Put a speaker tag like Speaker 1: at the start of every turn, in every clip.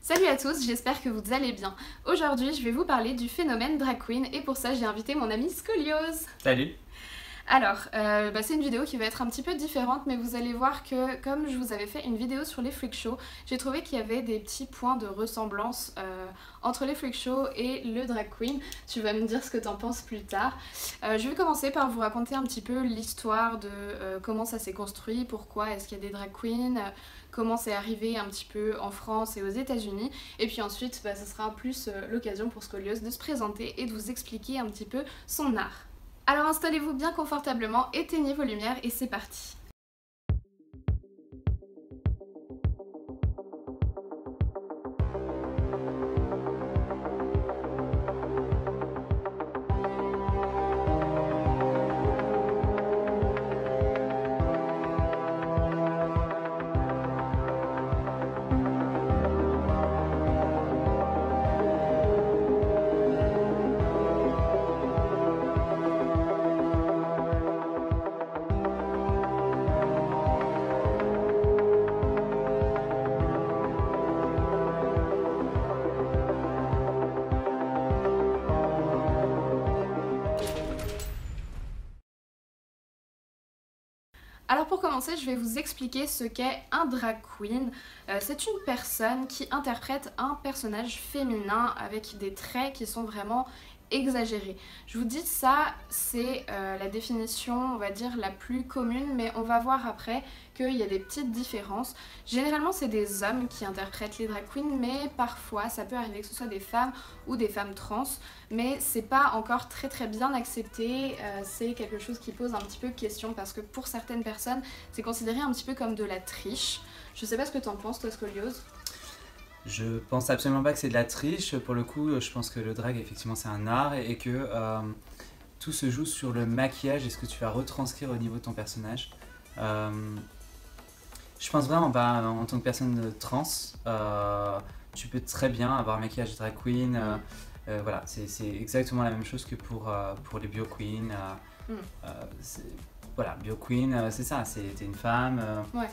Speaker 1: Salut à tous, j'espère que vous allez bien. Aujourd'hui, je vais vous parler du phénomène drag queen et pour ça, j'ai invité mon ami Scoliose.
Speaker 2: Salut.
Speaker 1: Alors, c'est une vidéo qui va être un petit peu différente, mais vous allez voir que comme je vous avais fait une vidéo sur les freak shows, j'ai trouvé qu'il y avait des petits points de ressemblance entre les freak shows et le drag queen. Tu vas me dire ce que t'en penses plus tard. Je vais commencer par vous raconter un petit peu l'histoire de comment ça s'est construit, pourquoi est-ce qu'il y a des drag queens, comment c'est arrivé un petit peu en France et aux États-Unis. Et puis ensuite, ce sera plus l'occasion pour Scoliose de se présenter et de vous expliquer un petit peu son art. Alors installez-vous bien confortablement, éteignez vos lumières et c'est parti. Alors pour commencer, je vais vous expliquer ce qu'est un drag queen. C'est une personne qui interprète un personnage féminin avec des traits qui sont vraiment exagérés. Je vous dis ça, c'est la définition, on va dire, la plus commune, mais on va voir après qu'il y a des petites différences. Généralement, c'est des hommes qui interprètent les drag queens, mais parfois, ça peut arriver que ce soit des femmes ou des femmes trans, mais c'est pas encore très bien accepté. C'est quelque chose qui pose un petit peu question parce que pour certaines personnes, c'est considéré un petit peu comme de la triche. Je sais pas ce que t'en penses, toi, Scoliose.
Speaker 2: Je pense absolument pas que c'est de la triche. Pour le coup, je pense que le drag, effectivement, c'est un art et que tout se joue sur le maquillage et ce que tu vas retranscrire au niveau de ton personnage. Je pense vraiment, en tant que personne trans, tu peux très bien avoir un maquillage de drag queen. Voilà, c'est exactement la même chose que pour les bio queens. Voilà, bio queen, c'est ça, t'es une femme.
Speaker 1: Ouais.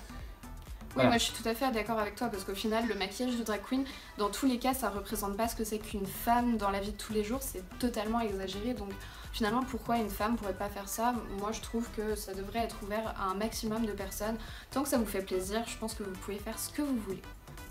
Speaker 1: Oui,
Speaker 2: Voilà.
Speaker 1: moi je suis tout à fait d'accord avec toi parce qu'au final, le maquillage de drag queen, dans tous les cas, ça représente pas ce que c'est qu'une femme dans la vie de tous les jours, c'est totalement exagéré. Donc finalement, pourquoi une femme pourrait pas faire ça? Moi je trouve que ça devrait être ouvert à un maximum de personnes. Tant que ça vous fait plaisir, je pense que vous pouvez faire ce que vous voulez.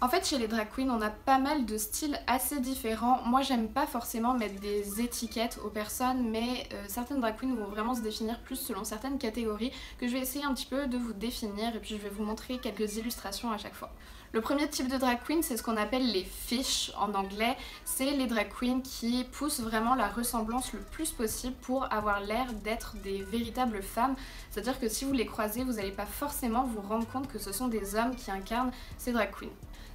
Speaker 1: En fait, chez les drag queens, on a pas mal de styles assez différents. Moi, j'aime pas forcément mettre des étiquettes aux personnes, mais certaines drag queens vont vraiment se définir plus selon certaines catégories que je vais essayer un petit peu de vous définir et puis je vais vous montrer quelques illustrations à chaque fois. Le premier type de drag queen, c'est ce qu'on appelle les fish en anglais. C'est les drag queens qui poussent vraiment la ressemblance le plus possible pour avoir l'air d'être des véritables femmes. C'est-à-dire que si vous les croisez, vous n'allez pas forcément vous rendre compte que ce sont des hommes qui incarnent ces drag queens.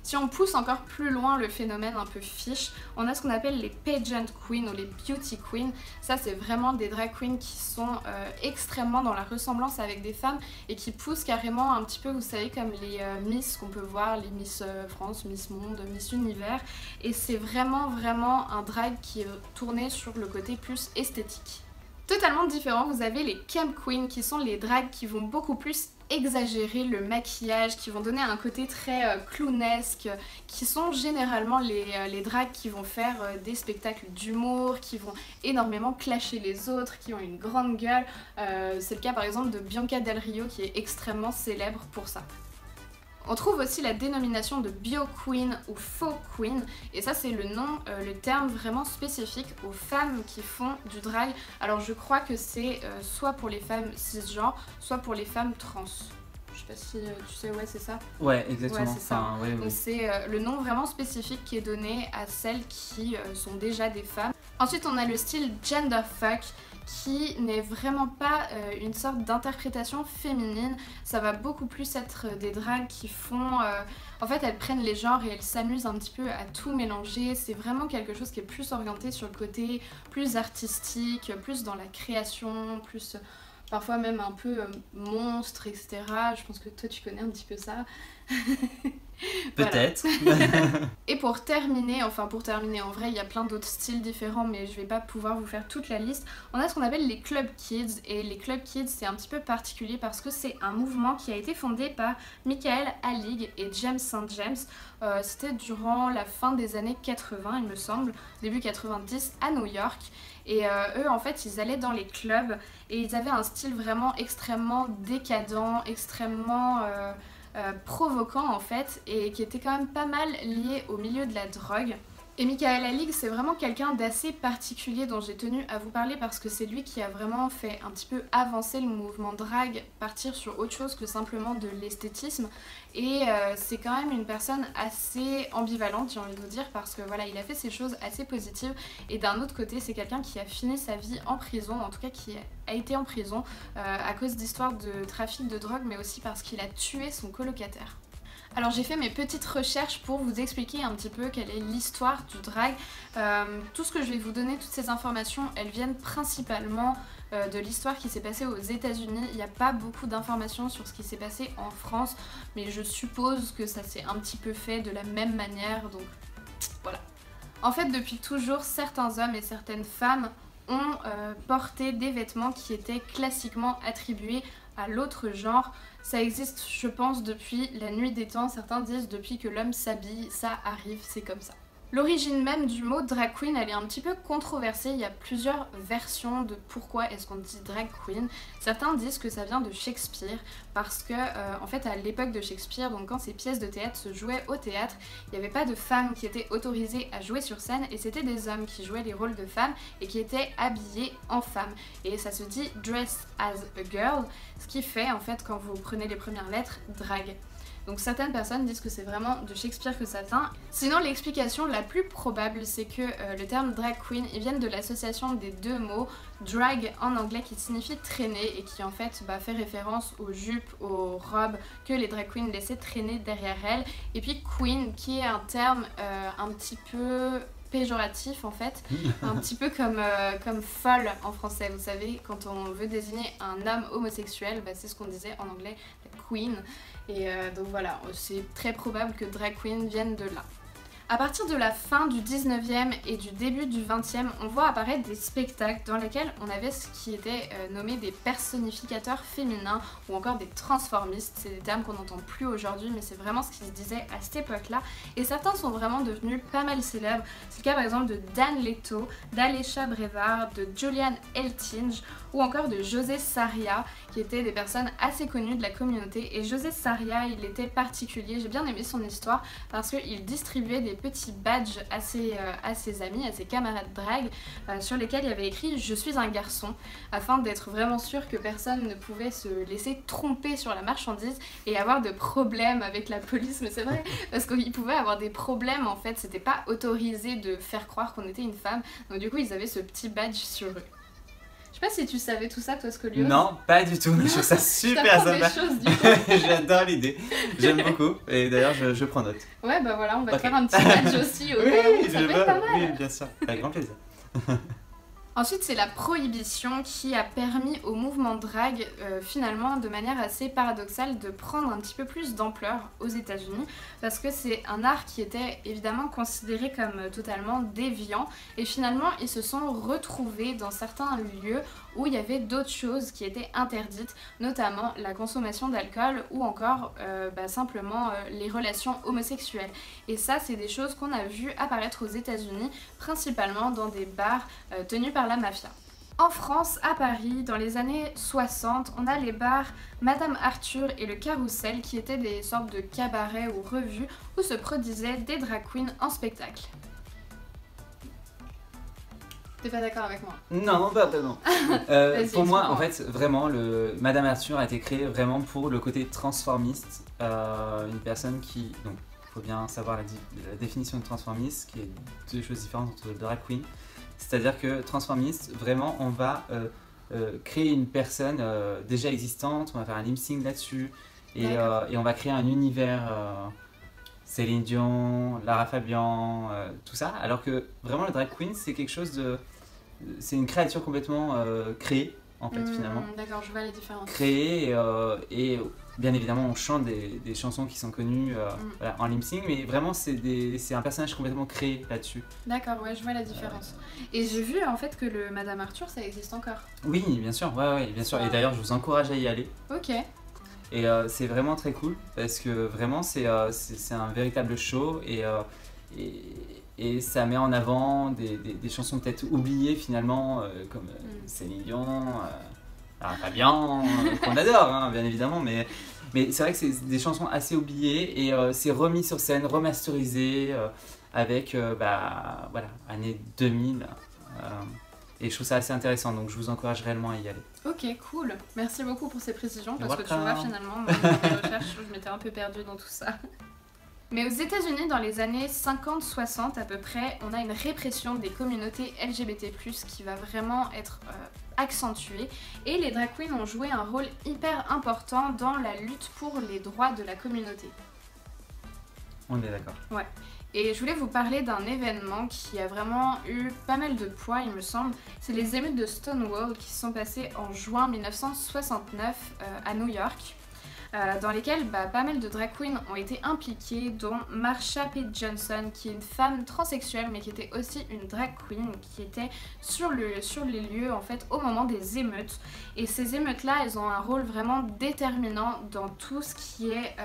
Speaker 1: Si on pousse encore plus loin le phénomène un peu fiche, on a ce qu'on appelle les pageant queens ou les beauty queens. Ça, c'est vraiment des drag queens qui sont extrêmement dans la ressemblance avec des femmes et qui poussent carrément un petit peu, vous savez, comme les Miss qu'on peut voir, les Miss France, Miss Monde, Miss Univers. Et c'est vraiment un drag qui est tourné sur le côté plus esthétique. Totalement différent, vous avez les camp queens qui sont les drags qui vont beaucoup plus exagérer le maquillage, qui vont donner un côté très clownesque, qui sont généralement les drags qui vont faire des spectacles d'humour, qui vont énormément clasher les autres, qui ont une grande gueule. C'est le cas par exemple de Bianca Del Rio qui est extrêmement célèbre pour ça. On trouve aussi la dénomination de bio queen ou faux queen et ça c'est le nom, le terme vraiment spécifique aux femmes qui font du drag. Alors je crois que c'est soit pour les femmes cisgenres, soit pour les femmes trans. Je sais pas si tu sais, ouais c'est ça.
Speaker 2: Ouais, exactement.
Speaker 1: Ouais, c'est ça.
Speaker 2: Ouais.
Speaker 1: Donc c'est le nom vraiment spécifique qui est donné à celles qui sont déjà des femmes. Ensuite on a le style genderfuck qui n'est vraiment pas une sorte d'interprétation féminine. Ça va beaucoup plus être des drags qui font... en fait, elles prennent les genres et elles s'amusent un petit peu à tout mélanger. C'est vraiment quelque chose qui est plus orienté sur le côté plus artistique, plus dans la création, plus... parfois même un peu monstre, etc. Je pense que toi tu connais un petit peu ça.
Speaker 2: Peut-être.
Speaker 1: Et pour terminer, en vrai il y a plein d'autres styles différents mais je vais pas pouvoir vous faire toute la liste. On a ce qu'on appelle les club kids et les club kids c'est un petit peu particulier parce que c'est un mouvement qui a été fondé par Michael Alig et James St. James. C'était durant la fin des années 80 il me semble, début 90 à New York. Et eux en fait ils allaient dans les clubs et ils avaient un style vraiment extrêmement décadent, extrêmement provoquant en fait et qui était quand même pas mal lié au milieu de la drogue. Et Michael Alig c'est vraiment quelqu'un d'assez particulier dont j'ai tenu à vous parler parce que c'est lui qui a vraiment fait un petit peu avancer le mouvement drag, partir sur autre chose que simplement de l'esthétisme. Et c'est quand même une personne assez ambivalente j'ai envie de vous dire parce que voilà il a fait ces choses assez positives et d'un autre côté c'est quelqu'un qui a fini sa vie en prison, en tout cas qui a été en prison à cause d'histoires de trafic de drogue mais aussi parce qu'il a tué son colocataire. Alors j'ai fait mes petites recherches pour vous expliquer un petit peu quelle est l'histoire du drag. Tout ce que je vais vous donner, toutes ces informations, elles viennent principalement de l'histoire qui s'est passée aux États-Unis. Il n'y a pas beaucoup d'informations sur ce qui s'est passé en France, mais je suppose que ça s'est un petit peu fait de la même manière, donc voilà. En fait, depuis toujours, certains hommes et certaines femmes ont porté des vêtements qui étaient classiquement attribués à l'autre genre. Ça existe, je pense, depuis la nuit des temps. Certains disent depuis que l'homme s'habille, ça arrive, c'est comme ça. L'origine même du mot drag queen, elle est un petit peu controversée. Il y a plusieurs versions de pourquoi est-ce qu'on dit drag queen. Certains disent que ça vient de Shakespeare parce que, en fait, à l'époque de Shakespeare, donc quand ces pièces de théâtre se jouaient au théâtre, il n'y avait pas de femmes qui étaient autorisées à jouer sur scène et c'était des hommes qui jouaient les rôles de femmes et qui étaient habillés en femmes. Et ça se dit dress as a girl, ce qui fait, en fait, quand vous prenez les premières lettres, drag. Donc certaines personnes disent que c'est vraiment de Shakespeare que ça vient. Sinon l'explication la plus probable c'est que le terme drag queen il vient de l'association des deux mots drag en anglais qui signifie traîner et qui en fait fait référence aux jupes, aux robes que les drag queens laissaient traîner derrière elles. Et puis queen qui est un terme un petit peu péjoratif en fait, un petit peu comme folle en français, vous savez, quand on veut désigner un homme homosexuel, c'est ce qu'on disait en anglais, la queen, et donc voilà, c'est très probable que drag queen vienne de là. À partir de la fin du 19e et du début du 20e, on voit apparaître des spectacles dans lesquels on avait ce qui était nommé des personnificateurs féminins ou encore des transformistes. C'est des termes qu'on n'entend plus aujourd'hui mais c'est vraiment ce qui se disait à cette époque-là. Et certains sont vraiment devenus pas mal célèbres. C'est le cas par exemple de Dan Leto, d'Alesha Brevard, de Julian Eltinge ou encore de José Sarria qui étaient des personnes assez connues de la communauté. Et José Sarria, il était particulier, j'ai bien aimé son histoire parce qu'il distribuait des petits badges à ses amis, à ses camarades drag sur lesquels il y avait écrit « Je suis un garçon » afin d'être vraiment sûr que personne ne pouvait se laisser tromper sur la marchandise et avoir de problèmes avec la police. Mais c'est vrai, parce qu'il pouvait avoir des problèmes en fait, c'était pas autorisé de faire croire qu'on était une femme, donc du coup ils avaient ce petit badge sur eux. Je sais pas si tu savais tout ça, toi, Scolios.
Speaker 2: Non, pas du tout. Je trouve ça super sympa. J'adore l'idée. J'aime beaucoup. Et d'ailleurs, je prends note.
Speaker 1: Ouais, bah voilà, on va te faire un petit badge aussi.
Speaker 2: Oui,
Speaker 1: ça peut être pas mal.
Speaker 2: Oui, bien sûr. Avec grand plaisir.
Speaker 1: Ensuite, c'est la prohibition qui a permis au mouvement drag, finalement, de manière assez paradoxale, de prendre un petit peu plus d'ampleur aux États-Unis, parce que c'est un art qui était évidemment considéré comme totalement déviant, et finalement, ils se sont retrouvés dans certains lieux où il y avait d'autres choses qui étaient interdites, notamment la consommation d'alcool ou encore simplement les relations homosexuelles. Et ça, c'est des choses qu'on a vues apparaître aux États-Unis, principalement dans des bars tenus par la mafia. En France, à Paris, dans les années 60, on a les bars Madame Arthur et le Carrousel qui étaient des sortes de cabarets ou revues où se produisaient des drag queens en spectacle. T'es pas d'accord avec moi?
Speaker 2: Non, pas vraiment. Pour moi, en fait, vraiment, le Madame Arthur a été créé vraiment pour le côté transformiste. Une personne qui... Donc, il faut bien savoir la définition de transformiste, qui est deux choses différentes entre le drag queen. C'est-à-dire que transformiste, vraiment, on va créer une personne déjà existante, on va faire un lip sync là-dessus, et on va créer un univers... Céline Dion, Lara Fabian, tout ça, alors que vraiment le drag queen c'est quelque chose de... C'est une créature complètement créée en fait finalement.
Speaker 1: D'accord, je vois les différences.
Speaker 2: Créée et bien évidemment, on chante des chansons qui sont connues voilà, en lip sync, mais vraiment, c'est un personnage complètement créé là-dessus.
Speaker 1: D'accord, ouais, je vois la différence. Et j'ai vu en fait que le Madame Arthur, ça existe encore.
Speaker 2: Oui, bien sûr, ouais, bien sûr. Et d'ailleurs, je vous encourage à y aller.
Speaker 1: Ok.
Speaker 2: Et c'est vraiment très cool parce que vraiment, c'est un véritable show et ça met en avant des chansons peut-être oubliées finalement, comme Céline Dion. Fabien, qu'on adore, hein, bien évidemment, mais c'est vrai que c'est des chansons assez oubliées et c'est remis sur scène, remasterisé avec, voilà, année 2000. Et je trouve ça assez intéressant, donc je vous encourage réellement à y aller.
Speaker 1: Ok, cool. Merci beaucoup pour ces précisions, parce que tu vois, finalement, moi, dans mes recherches, je m'étais un peu perdue dans tout ça. Mais aux États-Unis, dans les années 50-60 à peu près, on a une répression des communautés LGBT+, qui va vraiment être accentuée. Et les drag queens ont joué un rôle hyper important dans la lutte pour les droits de la communauté.
Speaker 2: On est d'accord.
Speaker 1: Ouais. Et je voulais vous parler d'un événement qui a vraiment eu pas mal de poids, il me semble. C'est les émeutes de Stonewall qui se sont passées en juin 1969 à New York. Dans lesquelles pas mal de drag queens ont été impliquées, dont Marsha P. Johnson, qui est une femme transsexuelle mais qui était aussi une drag queen, qui était sur les lieux en fait au moment des émeutes. Et ces émeutes-là, elles ont un rôle vraiment déterminant dans tout ce qui est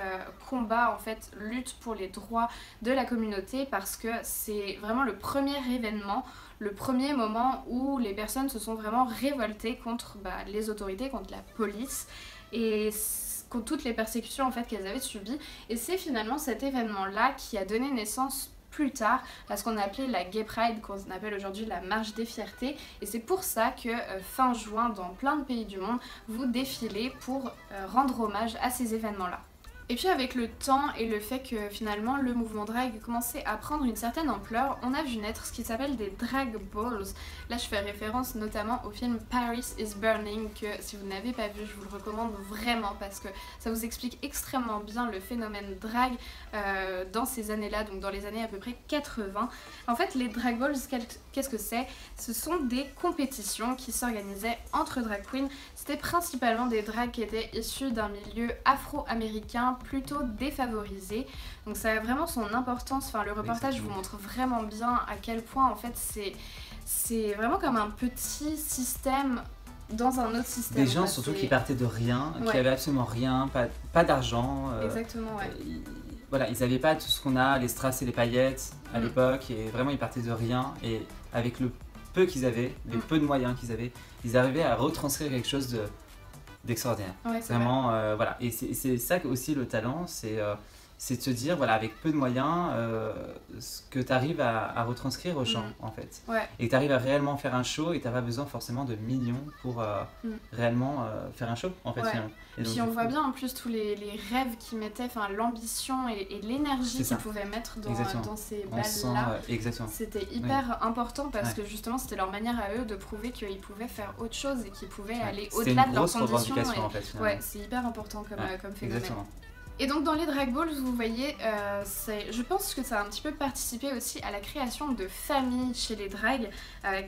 Speaker 1: combat, en fait, lutte pour les droits de la communauté, parce que c'est vraiment le premier événement, le premier moment où les personnes se sont vraiment révoltées contre les autorités, contre la police. Et contre toutes les persécutions en fait qu'elles avaient subies, et c'est finalement cet événement-là qui a donné naissance plus tard à ce qu'on a appelé la Gay Pride, qu'on appelle aujourd'hui la Marche des Fiertés, et c'est pour ça que fin juin, dans plein de pays du monde, vous défilez pour rendre hommage à ces événements-là. Et puis avec le temps et le fait que finalement le mouvement drag commençait à prendre une certaine ampleur, on a vu naître ce qui s'appelle des drag balls. Là je fais référence notamment au film Paris is Burning, que si vous n'avez pas vu, je vous le recommande vraiment parce que ça vous explique extrêmement bien le phénomène drag dans ces années-là, donc dans les années à peu près 80. En fait les drag balls, qu'est-ce que c'est? Ce sont des compétitions qui s'organisaient entre drag queens. C'était principalement des drags qui étaient issus d'un milieu afro-américain plutôt défavorisé. Donc ça a vraiment son importance, enfin le reportage vous montre vraiment bien à quel point en fait c'est vraiment comme un petit système dans un autre système.
Speaker 2: Des gens surtout qui partaient de rien, qui avaient absolument rien, pas d'argent.
Speaker 1: Exactement, ouais.
Speaker 2: Voilà, ils n'avaient pas tout ce qu'on a, les strass et les paillettes à l'époque, et vraiment ils partaient de rien, et avec le peu qu'ils avaient, les peu de moyens qu'ils avaient, ils arrivaient à retranscrire quelque chose d'extraordinaire.
Speaker 1: Ouais,
Speaker 2: vraiment, voilà. Et c'est ça aussi le talent, c'est de se dire, voilà, avec peu de moyens, ce que tu arrives à retranscrire aux gens, en fait.
Speaker 1: Ouais.
Speaker 2: Et que tu arrives à réellement faire un show, et tu n'as pas besoin forcément de millions pour réellement faire un show, en fait.
Speaker 1: Ouais.
Speaker 2: Et
Speaker 1: puis on voit bien en plus tous les rêves qu'ils mettaient, enfin l'ambition et l'énergie qu'ils pouvaient mettre dans ces balles-là. C'était hyper important parce que justement c'était leur manière à eux de prouver qu'ils pouvaient faire autre chose et qu'ils pouvaient aller au-delà de leurs conditions.
Speaker 2: En fait,
Speaker 1: ouais, c'est hyper important comme phénomène.
Speaker 2: Exactement.
Speaker 1: Et donc dans les drag balls, vous voyez, je pense que ça a un petit peu participé aussi à la création de familles chez les drags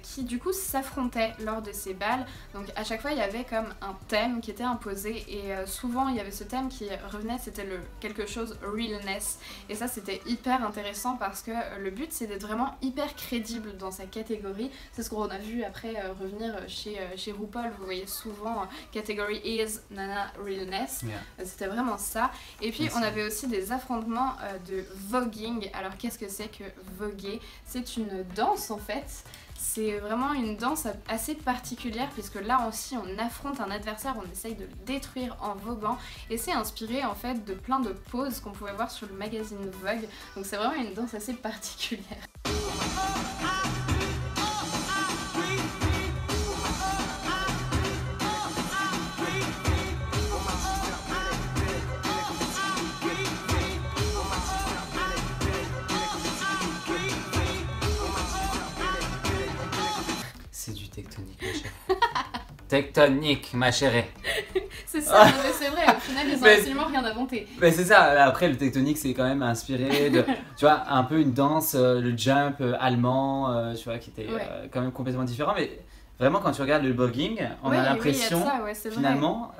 Speaker 1: qui du coup s'affrontaient lors de ces balles. Donc à chaque fois il y avait comme un thème qui était imposé et souvent il y avait ce thème qui revenait, c'était le quelque chose realness. Et ça c'était hyper intéressant parce que le but c'est d'être vraiment hyper crédible dans sa catégorie. C'est ce qu'on a vu après revenir chez RuPaul, vous voyez souvent category is nana realness. C'était vraiment ça. Et puis on avait aussi des affrontements de voguing. Alors qu'est-ce que c'est que voguer? C'est une danse en fait. C'est vraiment une danse assez particulière puisque là aussi on affronte un adversaire, on essaye de le détruire en voguant et c'est inspiré en fait de plein de poses qu'on pouvait voir sur le magazine Vogue. Donc c'est vraiment une danse assez particulière.
Speaker 2: Tectonique, ma chérie.
Speaker 1: C'est ça, mais c'est vrai, au final ils ont absolument rien inventé.
Speaker 2: Mais c'est ça, après le tectonique c'est quand même inspiré de, tu vois, un peu une danse, le jump allemand, tu vois, qui était quand même complètement différent, mais vraiment quand tu regardes le voguing, on a l'impression finalement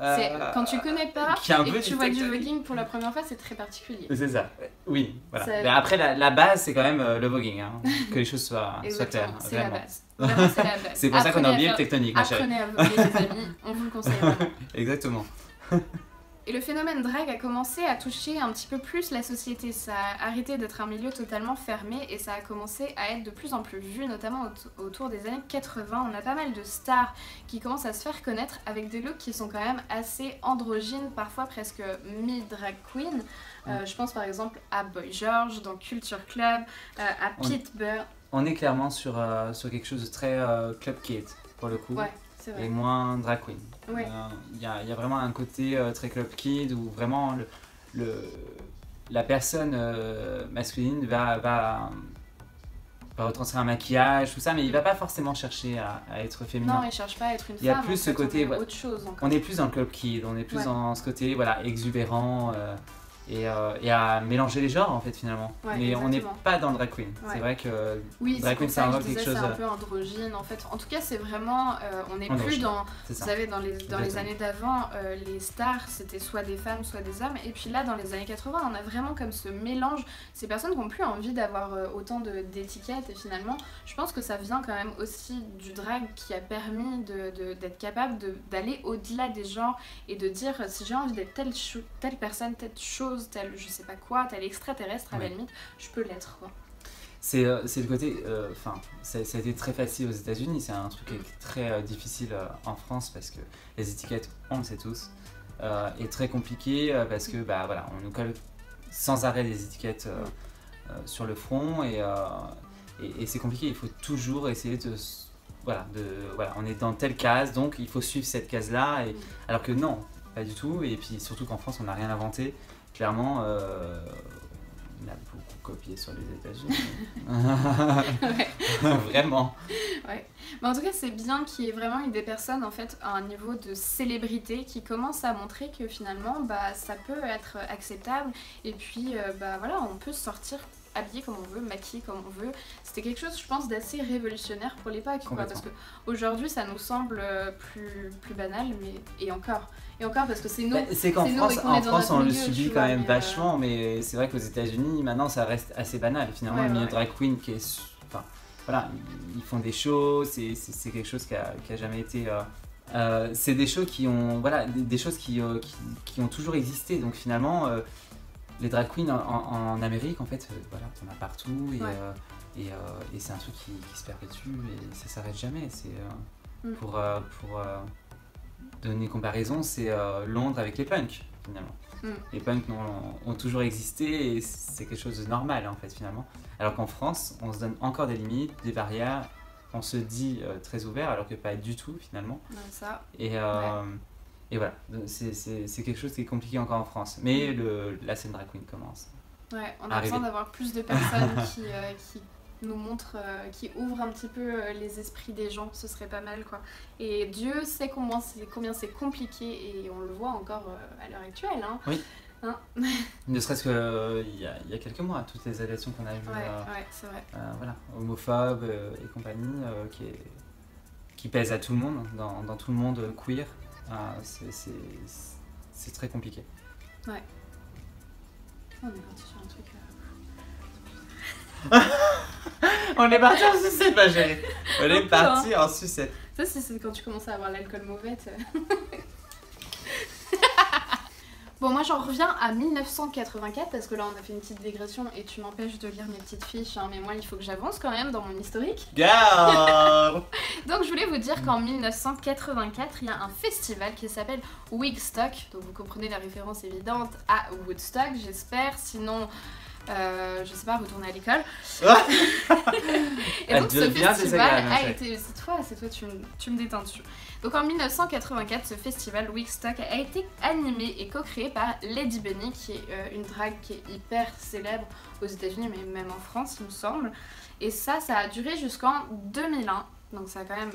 Speaker 1: quand tu connais pas et que tu vois du voguing pour la première fois, c'est très particulier.
Speaker 2: C'est ça, oui, voilà. Mais après la base c'est quand même le voguing, hein, que les choses soient claires.
Speaker 1: C'est la base. Vraiment, c'est la base.
Speaker 2: C'est pour ça qu'on a oublié le tectonique, ma chérie.
Speaker 1: Apprenez à voguer les amis, on vous le conseille vraiment.
Speaker 2: Exactement.
Speaker 1: Et le phénomène drag a commencé à toucher un petit peu plus la société. Ça a arrêté d'être un milieu totalement fermé et ça a commencé à être de plus en plus vu, notamment autour des années 80. On a pas mal de stars qui commencent à se faire connaître avec des looks qui sont quand même assez androgynes, parfois presque mi-drag queen. Je pense par exemple à Boy George dans Culture Club, à Pete Burr.
Speaker 2: On est clairement sur quelque chose de très Club Kid pour le coup.
Speaker 1: Ouais.
Speaker 2: Et moins drag queen.
Speaker 1: Ouais.
Speaker 2: Y a vraiment un côté très club kid où vraiment la personne masculine va retranscrire un maquillage, tout ça, mais il va pas forcément chercher à être féminin.
Speaker 1: Non, il cherche pas à être une femme.
Speaker 2: Il y a plus ce côté.
Speaker 1: Autre chose encore.
Speaker 2: On est plus dans le club kid, on est plus dans ce côté exubérant. Et à mélanger les genres en fait finalement.
Speaker 1: Ouais,
Speaker 2: mais
Speaker 1: exactement.
Speaker 2: On n'est pas dans le drag queen. C'est vrai que drag queen ça invoque quelque chose.
Speaker 1: C'est un peu androgyne en fait. En tout cas c'est vraiment, on n'est plus dans, vous savez dans les années d'avant, les stars c'était soit des femmes soit des hommes. Et puis là dans les années 80 on a vraiment comme ce mélange, ces personnes qui n'ont plus envie d'avoir autant d'étiquettes. Et finalement je pense que ça vient quand même aussi du drag qui a permis d'être capable d'aller au-delà des genres et de dire si j'ai envie d'être telle personne, telle chose, tel je sais pas quoi, tel extraterrestre à la limite, je peux l'être quoi.
Speaker 2: C'est le côté, ça a été très facile aux États-Unis, c'est un truc qui est très difficile en France parce que les étiquettes, on le sait tous, est très compliqué parce que on nous colle sans arrêt des étiquettes sur le front et c'est compliqué, il faut toujours essayer on est dans telle case donc il faut suivre cette case là alors que non, pas du tout, et puis surtout qu'en France on n'a rien inventé. Clairement, on a beaucoup copié sur les États-Unis. Vraiment.
Speaker 1: Ouais. Mais en tout cas, c'est bien qu'il y ait vraiment eu des personnes en fait à un niveau de célébrité qui commencent à montrer que finalement, ça peut être acceptable. Et puis, on peut sortir habillé comme on veut, maquillé comme on veut. C'était quelque chose, je pense, d'assez révolutionnaire pour l'époque, parce qu'aujourd'hui, ça nous semble plus banal, et encore parce que c'est nous.
Speaker 2: C'est qu'en France, on le subit quand même vachement, mais c'est vrai qu'aux États-Unis, maintenant, ça reste assez banal. Finalement, le milieu drag queen qui est, ils font des shows, c'est quelque chose qui a jamais été. C'est des shows qui ont, des choses qui ont toujours existé. Donc finalement. Les drag queens en Amérique, en fait, t'en as partout et c'est un truc qui se perpétue et ça s'arrête jamais. Pour donner une comparaison, c'est Londres avec les punks finalement. Les punks ont toujours existé et c'est quelque chose de normal en fait finalement. Alors qu'en France, on se donne encore des limites, des barrières, on se dit très ouvert alors que pas du tout finalement.
Speaker 1: Ça.
Speaker 2: Et voilà, c'est quelque chose qui est compliqué encore en France. Mais la scène drag queen commence.
Speaker 1: Ouais, on a besoin d'avoir plus de personnes qui nous montrent, qui ouvrent un petit peu les esprits des gens, ce serait pas mal quoi. Et Dieu sait combien c'est compliqué et on le voit encore à l'heure actuelle. Hein.
Speaker 2: Oui. Ne serait-ce qu'il y a quelques mois, toutes les agressions qu'on a vues,
Speaker 1: c'est vrai.
Speaker 2: Homophobes et compagnie, qui pèsent à tout le monde, dans tout le monde queer. C'est très compliqué.
Speaker 1: Ouais. On est parti sur un truc.
Speaker 2: On est parti en sucette, ma chérie. On est parti en sucette.
Speaker 1: Ça, c'est quand tu commences à avoir l'alcool mauvais. Bon, moi j'en reviens à 1984 parce que là on a fait une petite digression et tu m'empêches de lire mes petites fiches, mais moi il faut que j'avance quand même dans mon historique.
Speaker 2: Garde.
Speaker 1: Donc je voulais vous dire qu'en 1984 il y a un festival qui s'appelle Wigstock, donc vous comprenez la référence évidente à Woodstock j'espère, sinon je sais pas, retourner à l'école. Et donc ce festival a été... C'est toi, tu me détends dessus. Donc en 1984, ce festival Wigstock a été animé et co-créé par Lady Bunny, qui est une drague qui est hyper célèbre aux États-Unis, mais même en France, il me semble. Et ça a duré jusqu'en 2001. Donc ça a quand même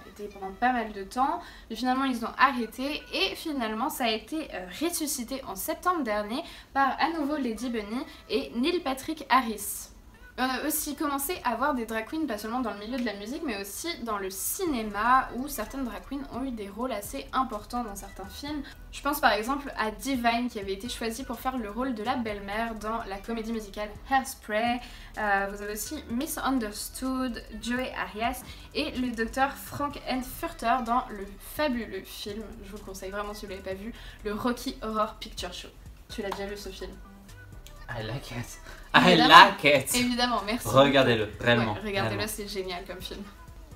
Speaker 1: été pendant pas mal de temps. Mais finalement, ils ont arrêté. Et finalement, ça a été ressuscité en septembre dernier par à nouveau Lady Bunny et Neil Patrick Harris. On a aussi commencé à voir des drag queens, pas seulement dans le milieu de la musique, mais aussi dans le cinéma, où certaines drag queens ont eu des rôles assez importants dans certains films. Je pense par exemple à Divine, qui avait été choisie pour faire le rôle de la belle-mère dans la comédie musicale Hairspray. Vous avez aussi Misunderstood, Joey Arias et le docteur Frank Furter dans le fabuleux film, je vous le conseille vraiment si vous ne l'avez pas vu, le Rocky Horror Picture Show. Tu l'as déjà vu ce film?
Speaker 2: I like it. I like it.
Speaker 1: Évidemment, merci.
Speaker 2: Regardez-le, réellement.
Speaker 1: Ouais, regardez-le, c'est génial comme film.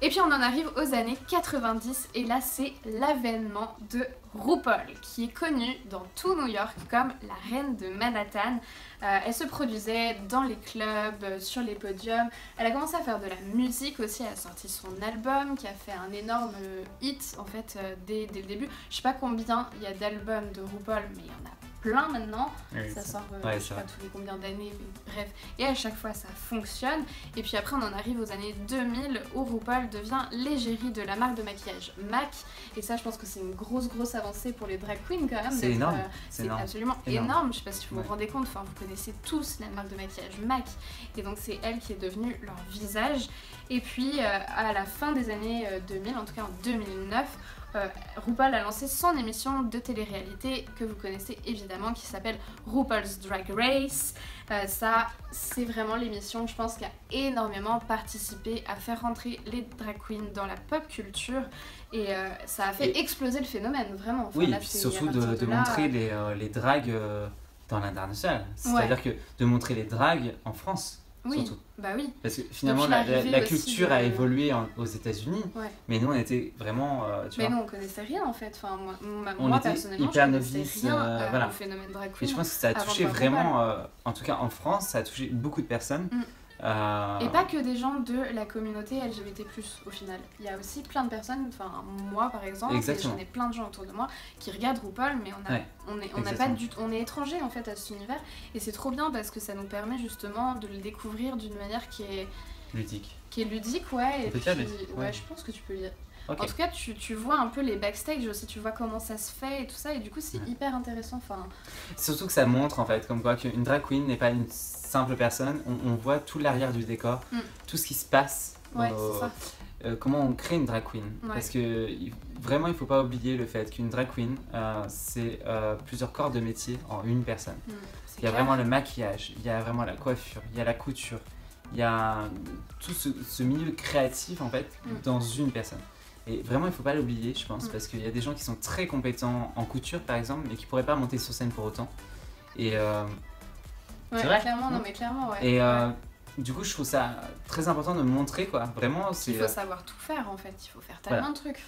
Speaker 1: Et puis on en arrive aux années 90 et là c'est l'avènement de RuPaul qui est connue dans tout New York comme la reine de Manhattan. Elle se produisait dans les clubs, sur les podiums. Elle a commencé à faire de la musique aussi, elle a sorti son album qui a fait un énorme hit en fait dès le début. Je sais pas combien il y a d'albums de RuPaul mais il y en a plein maintenant,
Speaker 2: oui,
Speaker 1: ça sort
Speaker 2: ouais,
Speaker 1: je sais pas tous les combien d'années, mais bref, et à chaque fois ça fonctionne. Et puis après on en arrive aux années 2000 où RuPaul devient l'égérie de la marque de maquillage MAC, et ça je pense que c'est une grosse avancée pour les drag queens quand même.
Speaker 2: C'est énorme,
Speaker 1: c'est absolument énorme. Je sais pas si vous vous rendez compte, enfin vous connaissez tous la marque de maquillage MAC, et donc c'est elle qui est devenue leur visage. Et puis à la fin des années 2000, en tout cas en 2009, RuPaul a lancé son émission de télé-réalité que vous connaissez évidemment qui s'appelle RuPaul's Drag Race. Ça, c'est vraiment l'émission, je pense, qui a énormément participé à faire rentrer les drag queens dans la pop culture et ça a fait exploser le phénomène, vraiment. Enfin,
Speaker 2: oui,
Speaker 1: là,
Speaker 2: et puis surtout de montrer les drags dans l'international. C'est-à-dire que de montrer les drags en France.
Speaker 1: Oui,
Speaker 2: surtout.
Speaker 1: Bah oui.
Speaker 2: Parce que finalement la culture a évolué aux États-Unis, mais nous on était vraiment.
Speaker 1: Mais nous on connaissait rien en fait. Enfin,
Speaker 2: moi
Speaker 1: était personnellement,
Speaker 2: hyper
Speaker 1: je connaissais
Speaker 2: novice,
Speaker 1: rien
Speaker 2: voilà.
Speaker 1: au phénomène drag queen.
Speaker 2: Et je pense que ça a touché vraiment, en tout cas en France, ça a touché beaucoup de personnes.
Speaker 1: Et pas que des gens de la communauté LGBT+, au final. Il y a aussi plein de personnes, enfin moi par exemple, et j'en ai plein de gens autour de moi qui regardent RuPaul, mais on est étranger en fait à cet univers, et c'est trop bien parce que ça nous permet justement de le découvrir d'une manière qui est
Speaker 2: ludique.
Speaker 1: Qui est ludique, ouais. Et puis,
Speaker 2: ouais,
Speaker 1: je pense que tu peux lire.
Speaker 2: Okay.
Speaker 1: En tout cas, tu vois un peu les backstage aussi, tu vois comment ça se fait et tout ça, et du coup c'est hyper intéressant. Enfin...
Speaker 2: Surtout que ça montre en fait, comme quoi qu'une drag queen n'est pas une simple personne, on voit tout l'arrière du décor, tout ce qui se passe, comment on crée une drag queen. Parce que vraiment il ne faut pas oublier le fait qu'une drag queen c'est plusieurs corps de métier en une personne. Il y a vraiment le maquillage, il y a vraiment la coiffure, il y a la couture, il y a tout ce milieu créatif en fait dans une personne. Et vraiment, il ne faut pas l'oublier, je pense, parce qu'il y a des gens qui sont très compétents en couture, par exemple, mais qui ne pourraient pas monter sur scène pour autant. Et
Speaker 1: c'est vrai. Clairement, non, mais clairement, ouais.
Speaker 2: Et du coup, je trouve ça très important de montrer, quoi. Vraiment, c'est...
Speaker 1: Il faut savoir tout faire, en fait. Il faut faire tellement de trucs.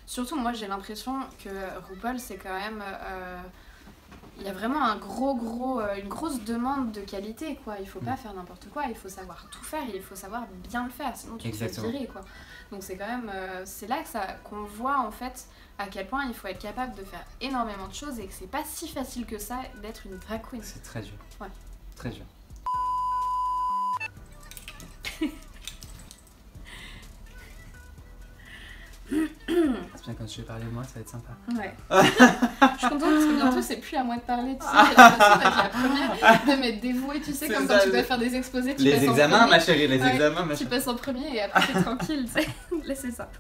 Speaker 1: Surtout, moi, j'ai l'impression que RuPaul, c'est quand même... il y a vraiment une grosse demande de qualité, quoi. Il faut pas faire n'importe quoi, il faut savoir tout faire, il faut savoir bien le faire, sinon tu te fais virer, quoi. Donc c'est quand même, c'est là qu'on voit en fait à quel point il faut être capable de faire énormément de choses et que c'est pas si facile que ça d'être une drag queen.
Speaker 2: C'est très dur.
Speaker 1: Ouais.
Speaker 2: Très dur. C'est bien quand je vais parler de moi, ça va être sympa.
Speaker 1: Ouais. Je suis contente parce que bientôt c'est plus à moi de parler, tu sais, j'ai l'impression d'être la première de m'être dévouée, tu sais, comme quand tu dois faire des exposés, tu
Speaker 2: les examens ma chérie, les examens ma chérie.
Speaker 1: Tu passes en premier et après t'es tranquille, tu sais, laissez ça.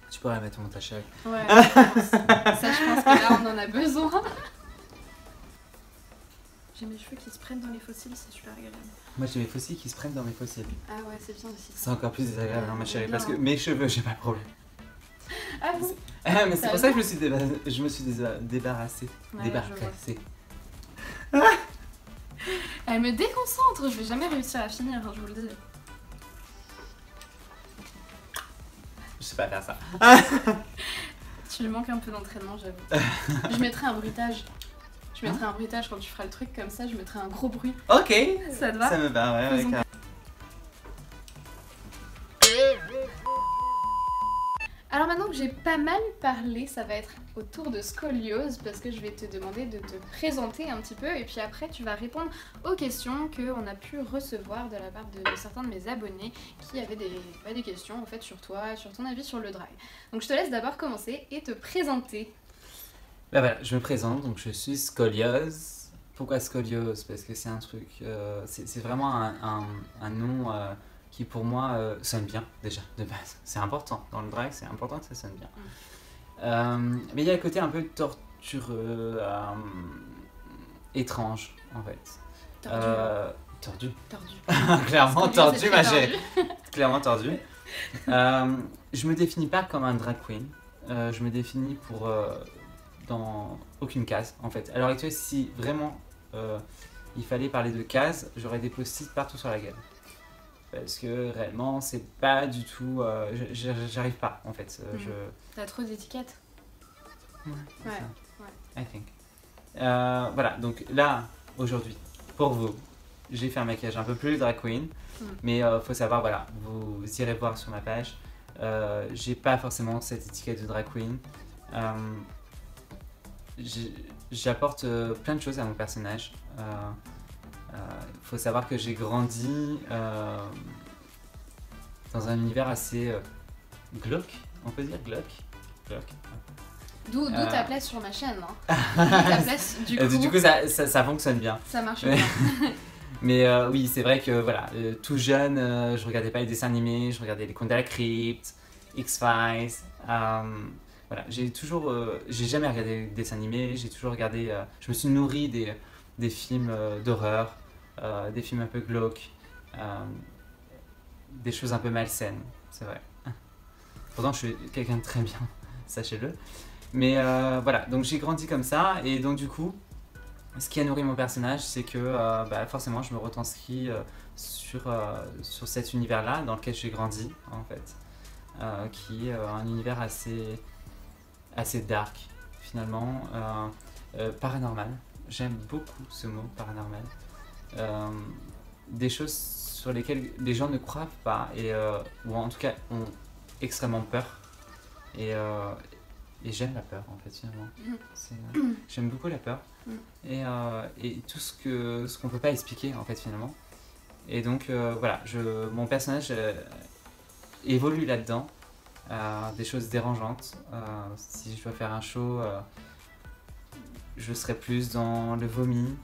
Speaker 2: Tu pourrais la mettre au montage, chérie.
Speaker 1: Ouais, je pense que là on en a besoin. J'ai mes cheveux qui se prennent dans les fossiles, c'est super agréable.
Speaker 2: Moi j'ai mes fossiles qui se prennent dans mes fossiles.
Speaker 1: Ah ouais, c'est bien aussi.
Speaker 2: C'est encore plus désagréable, ma chérie, parce que mes cheveux, j'ai pas de problème.
Speaker 1: Ah bon?
Speaker 2: Mais c'est pour ça que je me suis débarrassée.
Speaker 1: Ouais,
Speaker 2: débarrassée.
Speaker 1: Elle me déconcentre, je vais jamais réussir à finir, je vous le dis.
Speaker 2: Je sais pas faire ça.
Speaker 1: Tu lui manques un peu d'entraînement, j'avoue. Je mettrai un bruitage. Je mettrai un bruitage quand tu feras le truc comme ça, je mettrai un gros bruit.
Speaker 2: Ok.
Speaker 1: Ça te va?
Speaker 2: Ça me va, ouais.
Speaker 1: Alors maintenant que j'ai pas mal parlé, ça va être au tour de Scoliose parce que je vais te demander de te présenter un petit peu et puis après tu vas répondre aux questions qu'on a pu recevoir de la part de certains de mes abonnés qui avaient des questions en fait sur toi, sur ton avis sur le drag. Donc je te laisse d'abord commencer et te présenter.
Speaker 2: Bah voilà, je me présente, donc je suis scoliose. Pourquoi scoliose? Parce que c'est un truc, c'est vraiment un nom qui pour moi sonne bien déjà de base. C'est important, dans le drag c'est important que ça sonne bien. Mais il y a le côté un peu tortureux, étrange en fait. Tordu. Clairement tordu, ma chérie. Clairement tordu. Je me définis pas comme un drag queen. Je me définis dans aucune case en fait. À l'heure actuelle, si vraiment il fallait parler de cases, j'aurais des post-it partout sur la gueule. Parce que réellement, c'est pas du tout. J'arrive pas en fait.
Speaker 1: T'as trop d'étiquettes.
Speaker 2: Ouais. I think. Voilà, donc là, aujourd'hui, pour vous, j'ai fait un maquillage un peu plus drag queen. Mais faut savoir, voilà, vous irez voir sur ma page. J'ai pas forcément cette étiquette de drag queen. J'apporte plein de choses à mon personnage. Faut savoir que j'ai grandi dans un univers assez glauque, on peut dire glauque.
Speaker 1: D'où ta place sur ma chaîne. Hein. Ta place, du coup
Speaker 2: ça fonctionne bien.
Speaker 1: Ça marche bien.
Speaker 2: Mais oui, c'est vrai que voilà, tout jeune, je regardais pas les dessins animés, je regardais les Contes de la Crypte, X-Files. Voilà, j'ai jamais regardé des dessins animés, j'ai toujours regardé, je me suis nourri des films d'horreur, des films un peu glauques, des choses un peu malsaines, c'est vrai. Pourtant, je suis quelqu'un de très bien, sachez-le. Mais voilà, donc j'ai grandi comme ça, et donc du coup, ce qui a nourri mon personnage, c'est que forcément, je me retranscris sur cet univers-là, dans lequel j'ai grandi, en fait, qui est un univers assez dark, finalement, paranormal. J'aime beaucoup ce mot, paranormal. Des choses sur lesquelles les gens ne croient pas, ou en tout cas ont extrêmement peur. Et j'aime la peur, en fait, finalement. J'aime beaucoup la peur. Et tout ce qu'on peut pas expliquer, en fait, finalement. Et donc, voilà, mon personnage évolue là-dedans. Des choses dérangeantes. Si je dois faire un show, je serai plus dans le vomi,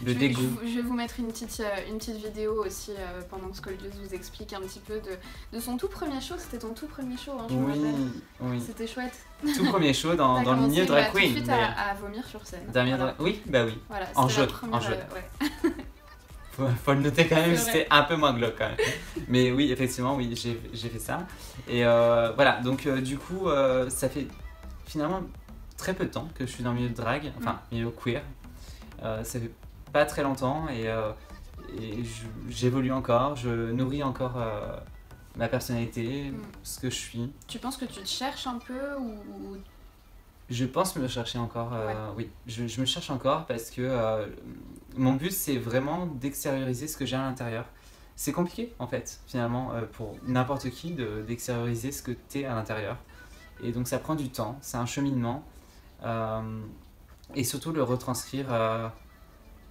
Speaker 2: le dégoût.
Speaker 1: Je vais vous mettre une petite vidéo aussi pendant que Scoliose vous explique un petit peu de son tout premier show. C'était ton tout premier show, hein, je me rappelle.
Speaker 2: Oui.
Speaker 1: C'était chouette.
Speaker 2: Tout premier show dans le milieu drag queen.
Speaker 1: Tout de suite à vomir sur scène.
Speaker 2: Voilà. Oui, bah oui.
Speaker 1: Voilà,
Speaker 2: en jeu.
Speaker 1: Ouais.
Speaker 2: Faut le noter quand même, c'était un peu moins glauque quand même. Mais oui, effectivement, oui, j'ai fait ça. Et voilà, donc du coup, ça fait finalement très peu de temps que je suis dans le milieu de drag, enfin, milieu queer. Ça fait pas très longtemps et j'évolue encore, je nourris encore ma personnalité, ce que je suis.
Speaker 1: Tu penses que tu te cherches un peu ou...
Speaker 2: Je pense me chercher encore, oui. Je me cherche encore parce que mon but c'est vraiment d'extérioriser ce que j'ai à l'intérieur. C'est compliqué en fait, finalement, pour n'importe qui d'extérioriser ce que t'es à l'intérieur. Et donc ça prend du temps, c'est un cheminement. Et surtout le retranscrire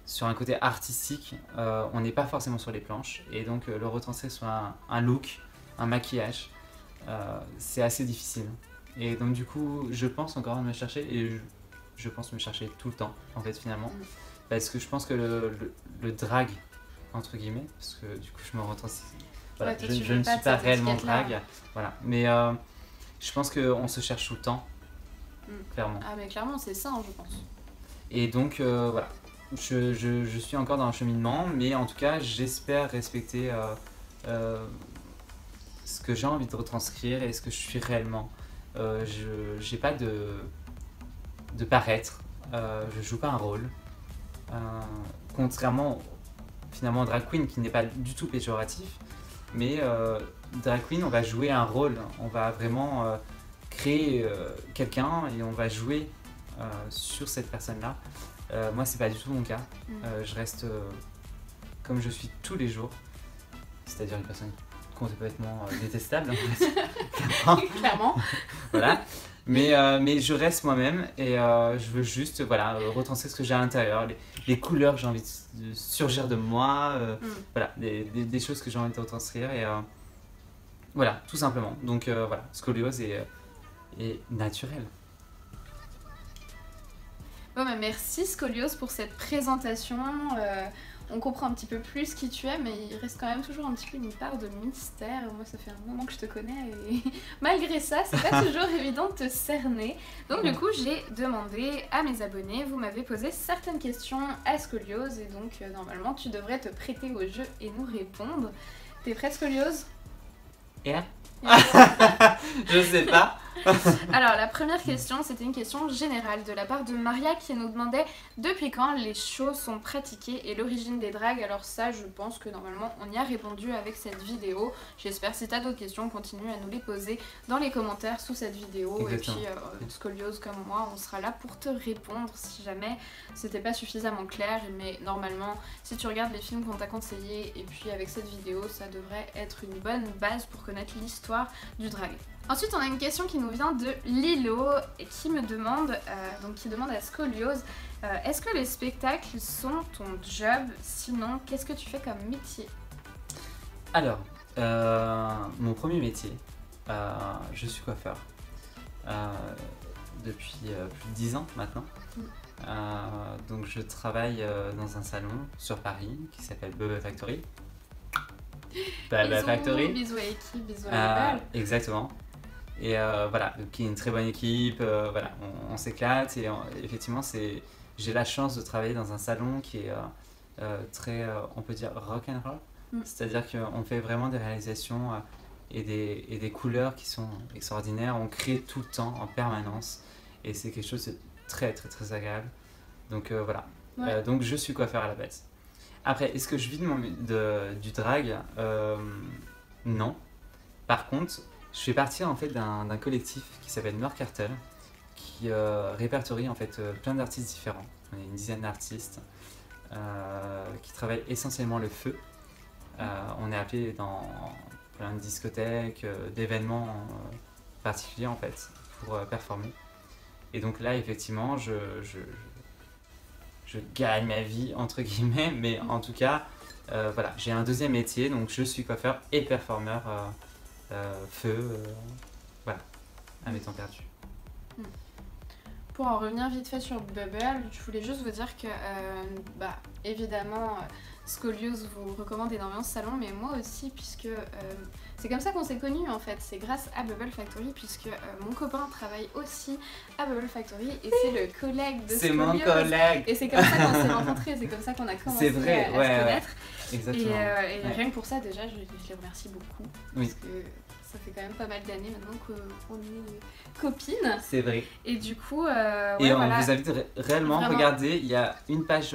Speaker 2: sur un côté artistique, on n'est pas forcément sur les planches. Et donc le retranscrire sur un look, un maquillage, c'est assez difficile. Et donc du coup, je pense encore à me chercher et je pense me chercher tout le temps, en fait, finalement. Parce que je pense que le drag, entre guillemets, parce que du coup, je me retranscris. Voilà, je ne suis pas réellement drag. Voilà. Mais je pense qu'on se cherche tout le temps, clairement.
Speaker 1: Ah mais clairement, c'est ça, je pense.
Speaker 2: Et donc, voilà. Je suis encore dans un cheminement, mais en tout cas, j'espère respecter ce que j'ai envie de retranscrire et ce que je suis réellement. J'ai pas de paraître, je joue pas un rôle, contrairement finalement au drag queen qui n'est pas du tout péjoratif, mais drag queen on va jouer un rôle, on va vraiment créer quelqu'un et on va jouer sur cette personne là. Moi c'est pas du tout mon cas, je reste comme je suis tous les jours, c'est-à-dire une personne complètement détestable en fait.
Speaker 1: Clairement.
Speaker 2: Voilà. Mais je reste moi-même et je veux juste retranscrire ce que j'ai à l'intérieur, les couleurs que j'ai envie de surgir de moi, voilà, des choses que j'ai envie de retranscrire et voilà, tout simplement. Donc voilà, scoliose est naturelle.
Speaker 1: Bon, bah, merci Scolios pour cette présentation. On comprend un petit peu plus qui tu es, mais il reste quand même toujours un petit peu une part de mystère. Moi, ça fait un moment que je te connais et malgré ça, c'est pas toujours évident de te cerner. Donc, du coup, j'ai demandé à mes abonnés, vous m'avez posé certaines questions à Scolios et donc, normalement, tu devrais te prêter au jeu et nous répondre. T'es prêt, Scolios?
Speaker 2: Yeah. Je sais pas.
Speaker 1: Alors la première question, c'était une question générale de la part de Maria qui nous demandait depuis quand les shows sont pratiqués et l'origine des dragues. Alors ça, je pense que normalement on y a répondu avec cette vidéo. J'espère, si t'as d'autres questions, continue à nous les poser dans les commentaires sous cette vidéo.
Speaker 2: Exactement.
Speaker 1: Et puis Scolios comme moi, on sera là pour te répondre si jamais c'était pas suffisamment clair. Mais normalement, si tu regardes les films qu'on t'a conseillés et puis avec cette vidéo, ça devrait être une bonne base pour connaître l'histoire du drag. Ensuite, on a une question qui nous vient de Lilo et qui me demande, qui demande à Scolios, est-ce que les spectacles sont ton job? Sinon, qu'est-ce que tu fais comme métier?
Speaker 2: Alors, mon premier métier, je suis coiffeur depuis plus de 10 ans maintenant. Donc je travaille dans un salon sur Paris qui s'appelle Bubble Factory.
Speaker 1: Bubble
Speaker 2: Factory.
Speaker 1: Bisous à l'équipe, bisous à l'école.
Speaker 2: Exactement. Et voilà, qui est une très bonne équipe, voilà, on s'éclate et effectivement j'ai la chance de travailler dans un salon qui est très, on peut dire rock'n'roll, c'est-à-dire qu'on fait vraiment des réalisations et des couleurs qui sont extraordinaires, on crée tout le temps, en permanence, et c'est quelque chose de très très très agréable, donc voilà,
Speaker 1: Ouais.
Speaker 2: donc je suis coiffeur à la base. Après, est-ce que je vis du drag? Non. Par contre, je fais partie en fait d'un collectif qui s'appelle Mercartel, qui répertorie en fait plein d'artistes différents. On est une dizaine d'artistes qui travaillent essentiellement le feu. On est appelé dans plein de discothèques, d'événements particuliers en fait pour performer. Et donc là, effectivement, je gagne ma vie entre guillemets, mais en tout cas, voilà, j'ai un deuxième métier, donc je suis coiffeur et performeur. Feu, voilà, à mes temps perdus.
Speaker 1: Pour en revenir vite fait sur Bubble, je voulais juste vous dire que, évidemment, Scolios vous recommande énormément ce salon, mais moi aussi, puisque c'est comme ça qu'on s'est connus en fait, c'est grâce à Bubble Factory, puisque mon copain travaille aussi à Bubble Factory et c'est le collègue de Scolios.
Speaker 2: C'est mon collègue.
Speaker 1: Et c'est comme ça qu'on s'est rencontrés, c'est comme ça qu'on a commencé à se connaître.
Speaker 2: Ouais. Exactement.
Speaker 1: Et rien que pour ça, déjà, je les remercie beaucoup.
Speaker 2: Oui.
Speaker 1: Parce que ça fait quand même pas mal d'années maintenant qu'on est copines.
Speaker 2: C'est vrai.
Speaker 1: Et du coup,
Speaker 2: et on vous invite réellement,
Speaker 1: Vraiment.
Speaker 2: regardez, il y a une page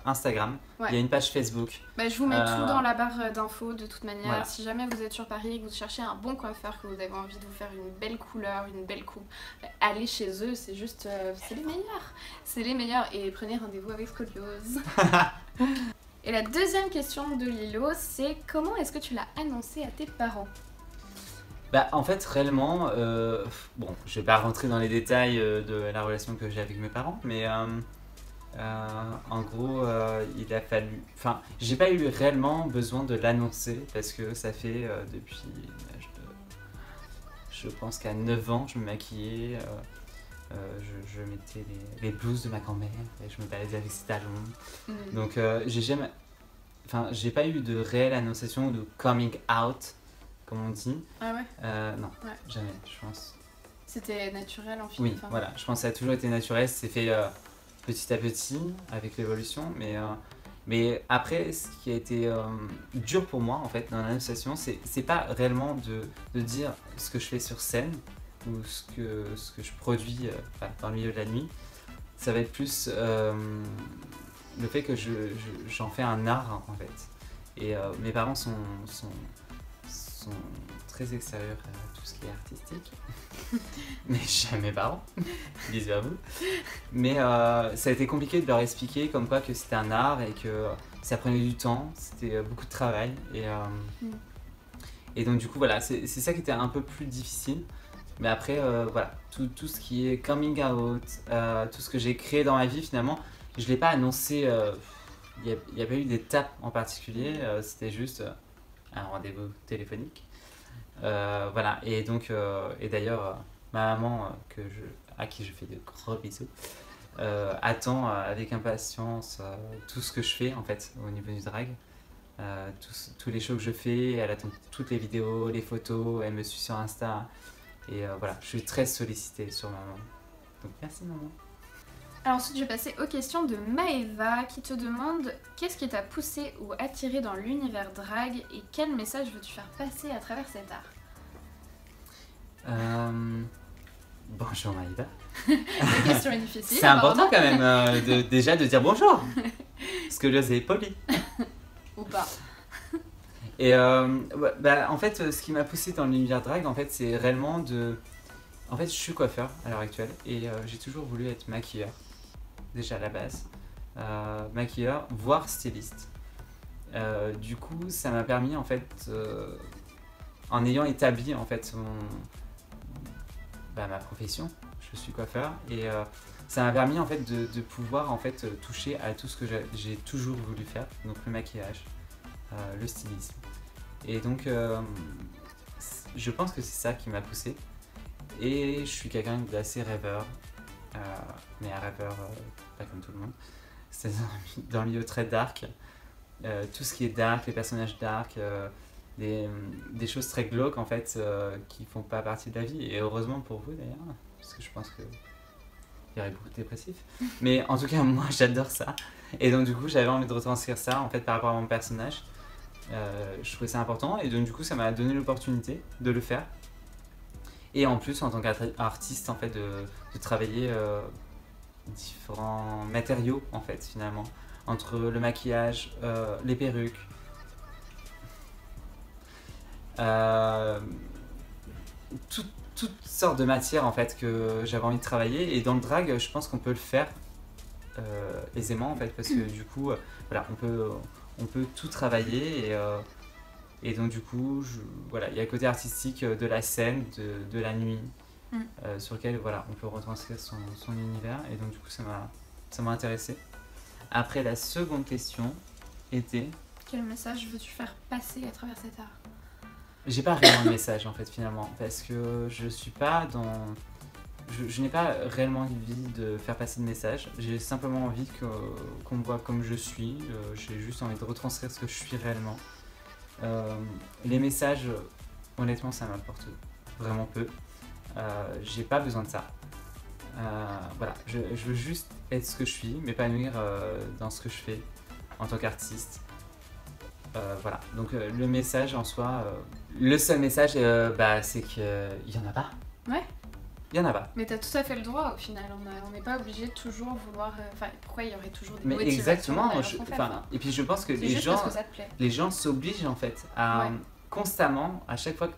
Speaker 2: Instagram,
Speaker 1: Ouais.
Speaker 2: il y a une page Facebook.
Speaker 1: Je vous mets tout dans la barre d'infos de toute manière.
Speaker 2: Voilà.
Speaker 1: Si jamais vous êtes sur Paris et que vous cherchez un bon coiffeur, que vous avez envie de vous faire une belle couleur, une belle coupe, allez chez eux, c'est juste, c'est les meilleurs. C'est les meilleurs et prenez rendez-vous avec Scolios. Et la deuxième question de Lilo, c'est comment est-ce que tu l'as annoncé à tes parents?
Speaker 2: En fait, réellement, bon, je vais pas rentrer dans les détails de la relation que j'ai avec mes parents, mais en gros, il a fallu... Enfin, j'ai pas eu réellement besoin de l'annoncer parce que ça fait depuis l'âge de... Je pense qu'à 9 ans, je me maquillais, je mettais les blouses de ma grand-mère et je me baladais avec ses talons. Donc, j'ai jamais... Enfin, j'ai pas eu de réelle annonciation ou de coming out, comme on dit.
Speaker 1: Ah ouais?
Speaker 2: Non,
Speaker 1: Ouais.
Speaker 2: jamais, je pense.
Speaker 1: C'était naturel en film.
Speaker 2: Oui, voilà, je pense que ça a toujours été naturel, c'est fait petit à petit avec l'évolution, mais après, ce qui a été dur pour moi en fait dans l'annonciation, c'est pas réellement de dire ce que je fais sur scène ou ce que je produis dans le milieu de la nuit, ça va être plus le fait que j'en fais un art en fait. Et mes parents sont très extérieurs à tout ce qui est artistique. Mais jamais mes parents. Bisous à vous. Mais ça a été compliqué de leur expliquer comme quoi que c'était un art et que ça prenait du temps, c'était beaucoup de travail. Et donc du coup voilà, c'est ça qui était un peu plus difficile. Mais après voilà, tout ce qui est coming out, tout ce que j'ai créé dans ma vie finalement, je ne l'ai pas annoncé, il n'y a pas eu d'étape en particulier, c'était juste un rendez-vous téléphonique. Voilà, et donc, et d'ailleurs, ma maman, à qui je fais de gros bisous, attend avec impatience tout ce que je fais en fait au niveau du drag. Tous les shows que je fais, elle attend toutes les vidéos, les photos, elle me suit sur Insta. Et voilà, je suis très sollicitée sur maman. Donc merci maman.
Speaker 1: Alors ensuite je vais passer aux questions de Maëva qui te demande qu'est-ce qui t'a poussé ou attiré dans l'univers drag et quel message veux-tu faire passer à travers cet art?
Speaker 2: Bonjour Maëva.
Speaker 1: La question est difficile.
Speaker 2: C'est important quand même déjà de dire bonjour. Parce que là c'est poli.
Speaker 1: Ou pas.
Speaker 2: Et en fait, ce qui m'a poussé dans l'univers drag, en fait, c'est réellement de... En fait, je suis coiffeur à l'heure actuelle et j'ai toujours voulu être maquilleur, déjà à la base. Maquilleur, voire styliste. Du coup, ça m'a permis, en fait, en ayant établi, en fait, ma profession, je suis coiffeur, et ça m'a permis, en fait, de pouvoir, en fait, toucher à tout ce que j'ai toujours voulu faire, donc le maquillage. Le stylisme. Et donc, je pense que c'est ça qui m'a poussé. Et je suis quelqu'un d'assez rêveur, mais un rêveur pas comme tout le monde. C'est dans le milieu très dark. Tout ce qui est dark, les personnages dark, des choses très glauques en fait, qui font pas partie de la vie. Et heureusement pour vous d'ailleurs, parce que je pense que il y aurait beaucoup de dépressifs. Mais en tout cas, moi j'adore ça. Et donc du coup, j'avais envie de retranscrire ça en fait par rapport à mon personnage. Je trouvais ça important et donc du coup ça m'a donné l'opportunité de le faire et en plus en tant qu'artiste en fait de travailler différents matériaux en fait finalement entre le maquillage, les perruques, toutes sortes de matières en fait que j'avais envie de travailler et dans le drag je pense qu'on peut le faire aisément en fait parce que du coup voilà on peut tout travailler et donc du coup voilà il y a le côté artistique de la scène de la nuit sur lequel voilà on peut retranscrire son univers et donc du coup ça m'a intéressé. Après la seconde question était
Speaker 1: quel message veux-tu faire passer à travers cet art?
Speaker 2: J'ai pas réellement de message en fait finalement parce que je suis pas dans je n'ai pas réellement envie de faire passer de message, j'ai simplement envie qu'on me voit comme je suis, j'ai juste envie de retranscrire ce que je suis réellement. Les messages, honnêtement, ça m'apporte vraiment peu, j'ai pas besoin de ça. Voilà, je veux juste être ce que je suis, m'épanouir dans ce que je fais en tant qu'artiste. Voilà, donc le message en soi, le seul message, c'est qu'il y en a pas.
Speaker 1: Ouais.
Speaker 2: Il y en a pas.
Speaker 1: Mais t'as tout à fait le droit au final, on n'est pas obligé de toujours vouloir... Enfin, pourquoi il y aurait toujours des
Speaker 2: motivations? Mais exactement, et puis je pense que les gens s'obligent en fait à constamment, à chaque fois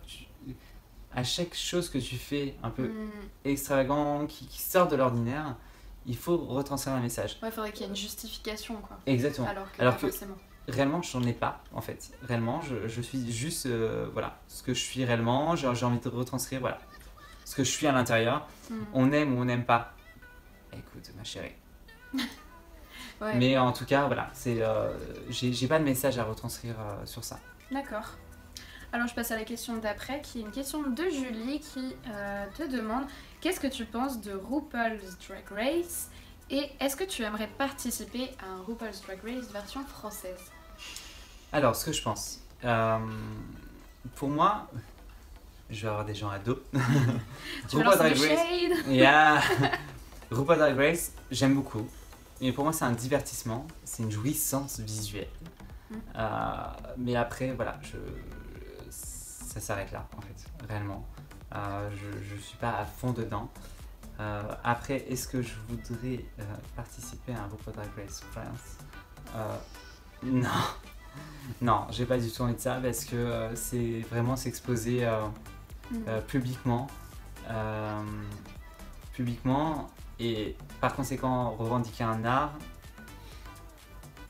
Speaker 2: à chaque chose que tu fais un peu extravagant, qui sort de l'ordinaire, il faut retranscrire un message.
Speaker 1: Ouais, il faudrait qu'il y ait une justification quoi.
Speaker 2: Exactement.
Speaker 1: Alors que forcément.
Speaker 2: Réellement, j'en ai pas en fait. Réellement, je suis juste voilà, ce que je suis réellement, j'ai envie de retranscrire voilà. Ce que je suis à l'intérieur, on aime ou on n'aime pas. Écoute, ma chérie. Ouais. Mais en tout cas, voilà, j'ai pas de message à retranscrire sur ça.
Speaker 1: D'accord. Alors je passe à la question d'après, qui est une question de Julie qui te demande qu'est-ce que tu penses de RuPaul's Drag Race et est-ce que tu aimerais participer à un RuPaul's Drag Race version française?
Speaker 2: Alors, ce que je pense, pour moi. Je vais avoir des gens à dos.
Speaker 1: RuPaul's Drag Race.
Speaker 2: Yeah. RuPaul's Drag Race, j'aime beaucoup. Mais pour moi, c'est un divertissement, c'est une jouissance visuelle. Mais après, voilà, ça s'arrête là, en fait, réellement. Je suis pas à fond dedans. Après, est-ce que je voudrais participer à un RuPaul's Drag Race France? Non. Non, j'ai pas du tout envie de ça parce que c'est vraiment s'exposer publiquement et par conséquent revendiquer un art,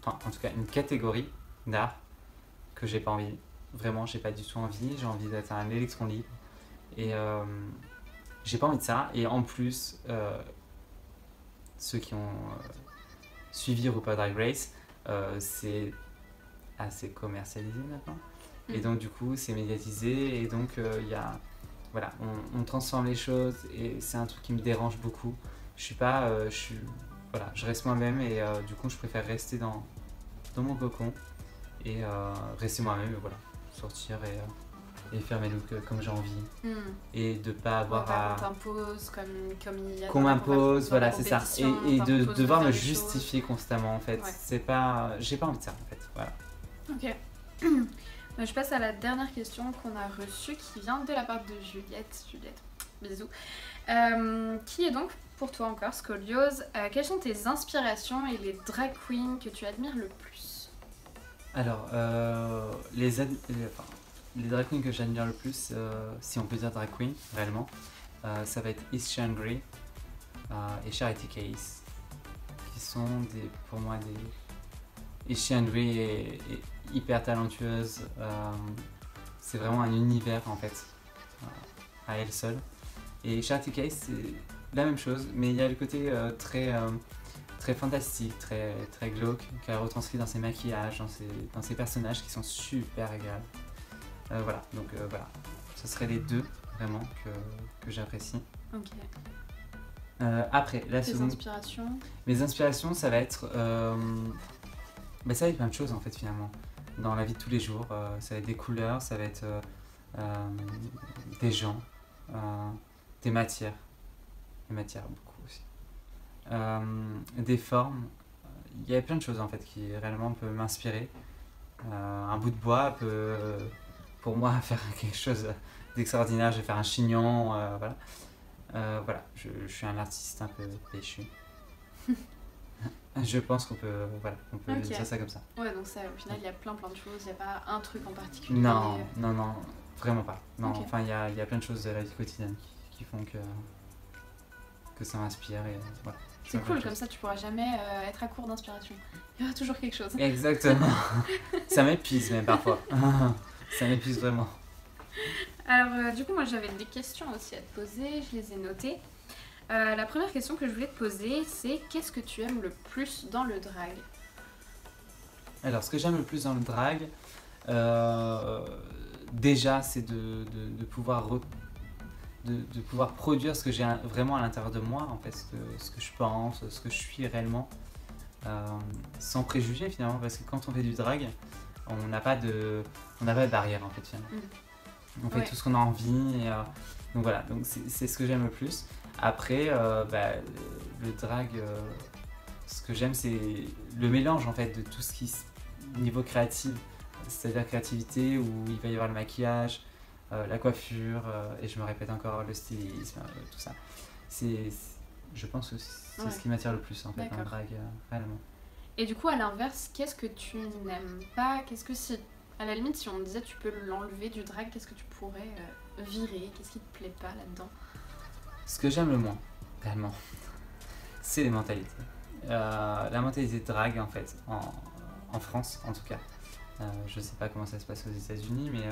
Speaker 2: enfin en tout cas une catégorie d'art que j'ai pas envie, vraiment j'ai pas du tout envie, j'ai envie d'être un électron libre et j'ai pas envie de ça et en plus ceux qui ont suivi RuPaul's Drag Race c'est assez commercialisé maintenant et donc du coup c'est médiatisé et donc il y a voilà on transforme les choses et c'est un truc qui me dérange beaucoup. Je suis pas voilà, je reste moi-même et du coup je préfère rester dans mon cocon et rester moi-même et voilà, sortir et faire mes looks comme j'ai envie et de pas avoir à...
Speaker 1: Qu'on t'impose comme il y a
Speaker 2: qu'on m'impose, voilà, c'est ça, et de devoir me justifier
Speaker 1: choses.
Speaker 2: constamment en fait, c'est pas... j'ai pas envie de ça en fait, voilà.
Speaker 1: Ok. Je passe à la dernière question qu'on a reçue qui vient de la part de Juliette, bisous, qui est donc pour toi encore Scoliose. Quelles sont tes inspirations et les drag queens que tu admires le plus?
Speaker 2: Alors, les drag queens que j'admire le plus, si on peut dire drag queen réellement, ça va être East Shangri et Charity Case, qui sont pour moi des... East Shangri est hyper talentueuse, c'est vraiment un univers en fait, à elle seule. Et Charity Case c'est la même chose, mais il y a le côté très fantastique, très glauque, qu'elle retranscrit dans ses maquillages, dans ses personnages qui sont super agréables. Voilà, donc voilà, ce seraient les deux vraiment que j'apprécie.
Speaker 1: Ok.
Speaker 2: Après, la
Speaker 1: Tes
Speaker 2: seconde...
Speaker 1: inspirations?
Speaker 2: Mes inspirations, ça va être... ça va être plein de choses en fait finalement. Dans la vie de tous les jours, ça va être des couleurs, ça va être des gens, des matières beaucoup aussi. Des formes, il y a plein de choses en fait qui réellement peuvent m'inspirer. Un bout de bois peut pour moi faire quelque chose d'extraordinaire, je vais faire un chignon, voilà. Voilà, je suis un artiste un peu péchu. Je pense qu'on peut, voilà, dire ça comme ça.
Speaker 1: Ouais, donc ça, au final, il y a plein de choses, il n'y a pas un truc en particulier.
Speaker 2: Non, vraiment pas. Non, enfin, il y a plein de choses de la vie quotidienne qui font que ça m'inspire et voilà.
Speaker 1: C'est cool, comme ça tu pourras jamais être à court d'inspiration. Il y aura toujours quelque chose.
Speaker 2: Exactement. Ça m'épuise même parfois. Ça m'épuise vraiment.
Speaker 1: Alors du coup moi j'avais des questions aussi à te poser, je les ai notées. La première question que je voulais te poser c'est qu'est-ce que tu aimes le plus dans le drag?
Speaker 2: Alors ce que j'aime le plus dans le drag, déjà c'est de pouvoir de pouvoir produire ce que j'ai vraiment à l'intérieur de moi, en fait, ce que je pense, ce que je suis réellement, sans préjugés finalement, parce que quand on fait du drag, on n'a pas de barrière en fait finalement. On fait tout ce qu'on a envie, et, donc voilà, donc c'est ce que j'aime le plus. Après, le drag, ce que j'aime c'est le mélange en fait de tout ce qui niveau créatif, c'est-à-dire créativité où il va y avoir le maquillage, la coiffure, et je me répète encore, le stylisme, tout ça. Je pense que c'est ce qui m'attire le plus en fait dans le drag, réellement.
Speaker 1: Et du coup, à l'inverse, qu'est-ce que tu n'aimes pas? Qu'est-ce que si, à la limite, si on disait tu peux l'enlever du drag, qu'est-ce que tu pourrais virer? Qu'est-ce qui te plaît pas là-dedans?
Speaker 2: Ce que j'aime le moins, réellement, c'est les mentalités. La mentalité de drag en fait, en France en tout cas. Je sais pas comment ça se passe aux États-Unis, mais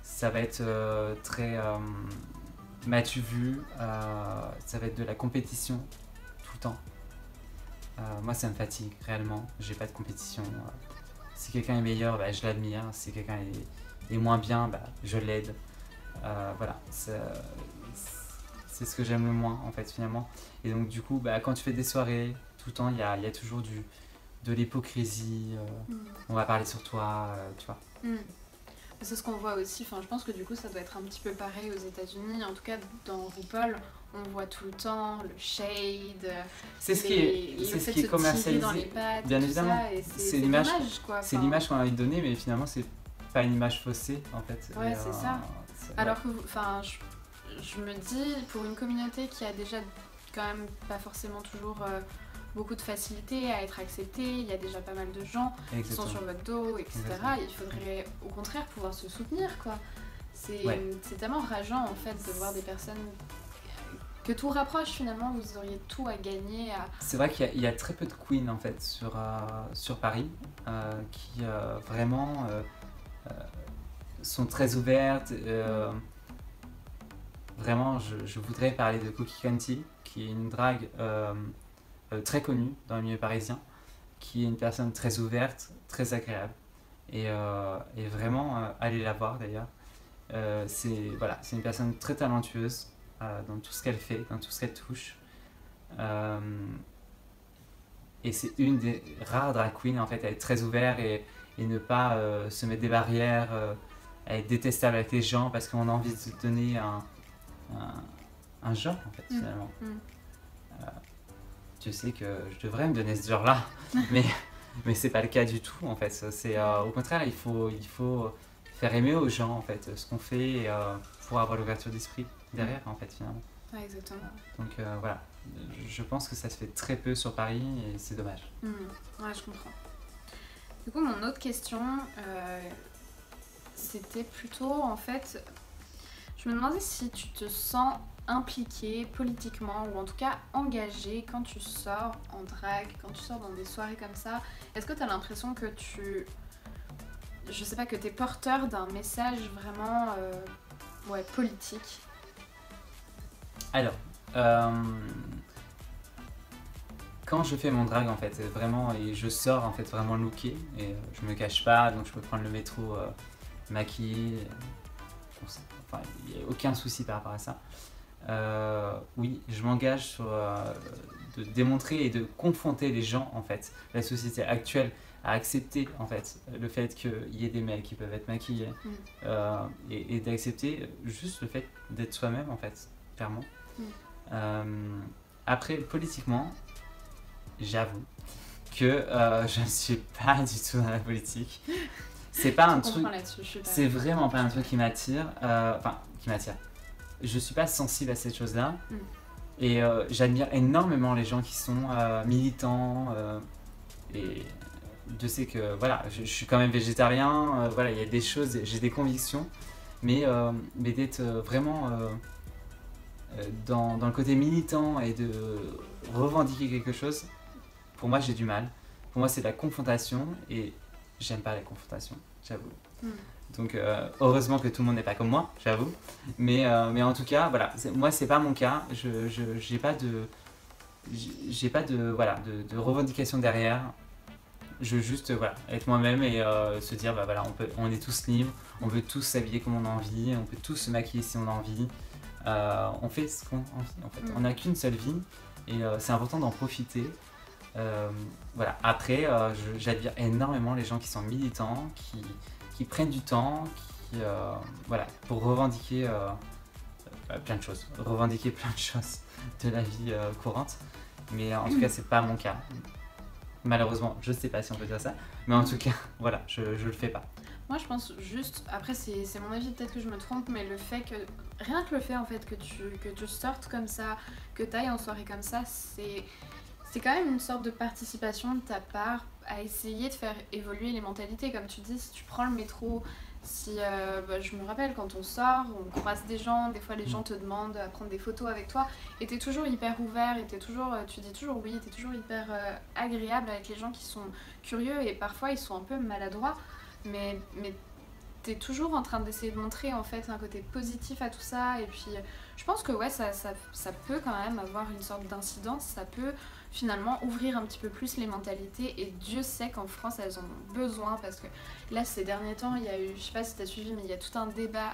Speaker 2: ça va être très m'as-tu vu, ça va être de la compétition tout le temps. Moi ça me fatigue réellement, j'ai pas de compétition. Si quelqu'un est meilleur, je l'admire, si quelqu'un est moins bien, je l'aide. Voilà, c'est ce que j'aime le moins en fait finalement. Et donc du coup, quand tu fais des soirées, tout le temps il y a toujours de l'hypocrisie, on va parler sur toi, tu vois.
Speaker 1: C'est ce qu'on voit aussi, enfin, je pense que du coup ça doit être un petit peu pareil aux États-Unis, en tout cas dans RuPaul, on voit tout le temps le shade,
Speaker 2: c'est ce qui est commercialisé dans les pattes, bien évidemment. C'est l'image quoi. C'est l'image qu'on a envie de donner, mais finalement c'est pas une image faussée en fait.
Speaker 1: Ouais, c'est ça. Alors que, enfin, je me dis, pour une communauté qui a déjà quand même pas forcément toujours beaucoup de facilité à être acceptée, il y a déjà pas mal de gens qui sont sur votre dos, etc. Il faudrait au contraire pouvoir se soutenir, quoi. C'est tellement rageant en fait de voir des personnes que tout rapproche finalement, vous auriez tout à gagner.
Speaker 2: C'est vrai qu'il y a très peu de queens en fait sur Paris qui vraiment sont très ouvertes. Vraiment, je voudrais parler de Cookie Canty, qui est une drague très connue dans le milieu parisien, qui est une personne très ouverte, très agréable. Et vraiment, allez la voir d'ailleurs. C'est une personne très talentueuse dans tout ce qu'elle fait, dans tout ce qu'elle touche. et c'est une des rares drag queens en fait à être très ouverte et ne pas se mettre des barrières, à être détestable avec les gens parce qu'on a envie de se donner un genre en fait finalement. Tu sais que je devrais me donner ce genre-là, mais c'est pas le cas du tout en fait. C'est au contraire, il faut faire aimer aux gens en fait ce qu'on fait pour avoir l'ouverture d'esprit derrière en fait finalement.
Speaker 1: Ouais, exactement.
Speaker 2: Donc voilà, je pense que ça se fait très peu sur Paris et c'est dommage.
Speaker 1: Ouais, je comprends. Du coup, mon autre question, c'était plutôt en fait, je me demandais si tu te sens impliqué politiquement ou en tout cas engagé quand tu sors en drague, quand tu sors dans des soirées comme ça. Est-ce que tu as l'impression que je sais pas, que tu es porteur d'un message vraiment politique?
Speaker 2: Alors, quand je fais mon drag en fait, vraiment, et je sors en fait vraiment looké, et je me cache pas, donc je peux prendre le métro maquillée, enfin, il n'y a aucun souci par rapport à ça. Oui, je m'engage sur de démontrer et de confronter les gens en fait, la société actuelle à accepter en fait le fait qu'il y ait des mecs qui peuvent être maquillés et d'accepter juste le fait d'être soi-même en fait, clairement. Après, politiquement, j'avoue que je ne suis pas du tout dans la politique. C'est pas un truc, c'est vraiment pas un truc qui m'attire. Enfin, qui m'attire. Je suis pas sensible à ces choses-là. Et j'admire énormément les gens qui sont militants. Et je sais que voilà, je suis quand même végétarien. Voilà, il y a des choses, j'ai des convictions. Mais d'être vraiment dans le côté militant et de revendiquer quelque chose, pour moi j'ai du mal. Pour moi c'est de la confrontation et j'aime pas la confrontation, j'avoue. Donc heureusement que tout le monde n'est pas comme moi, j'avoue. Mais en tout cas, voilà, moi c'est pas mon cas. J'ai pas de revendication derrière. Je veux juste voilà, être moi-même et se dire bah voilà, on est tous libres, on peut tous s'habiller comme on a envie, on peut tous se maquiller si on a envie. On fait ce qu'on a envie en fait. On n'a qu'une seule vie et c'est important d'en profiter. Voilà. Après, j'admire énormément les gens qui sont militants, qui prennent du temps, voilà, pour revendiquer plein de choses, de la vie courante. Mais en tout cas, c'est pas mon cas. Malheureusement, je sais pas si on peut dire ça, mais en tout cas, voilà, je le fais pas.
Speaker 1: Moi, je pense juste, après c'est mon avis, peut-être que je me trompe, mais le fait que, rien que le fait en fait que tu sortes comme ça, que tu ailles en soirée comme ça, c'est quand même une sorte de participation de ta part à essayer de faire évoluer les mentalités. Comme tu dis, si tu prends le métro, je me rappelle quand on sort, on croise des gens, des fois les gens te demandent à prendre des photos avec toi, et t'es toujours hyper ouvert, et tu dis toujours oui, t'es toujours hyper agréable avec les gens qui sont curieux, et parfois ils sont un peu maladroits, mais t'es toujours en train d'essayer de montrer en fait un côté positif à tout ça. Et puis je pense que ouais, ça peut quand même avoir une sorte d'incidence, ça peut finalement ouvrir un petit peu plus les mentalités, et Dieu sait qu'en France elles en ont besoin, parce que là ces derniers temps il y a eu, je sais pas si t'as suivi, mais il y a tout un débat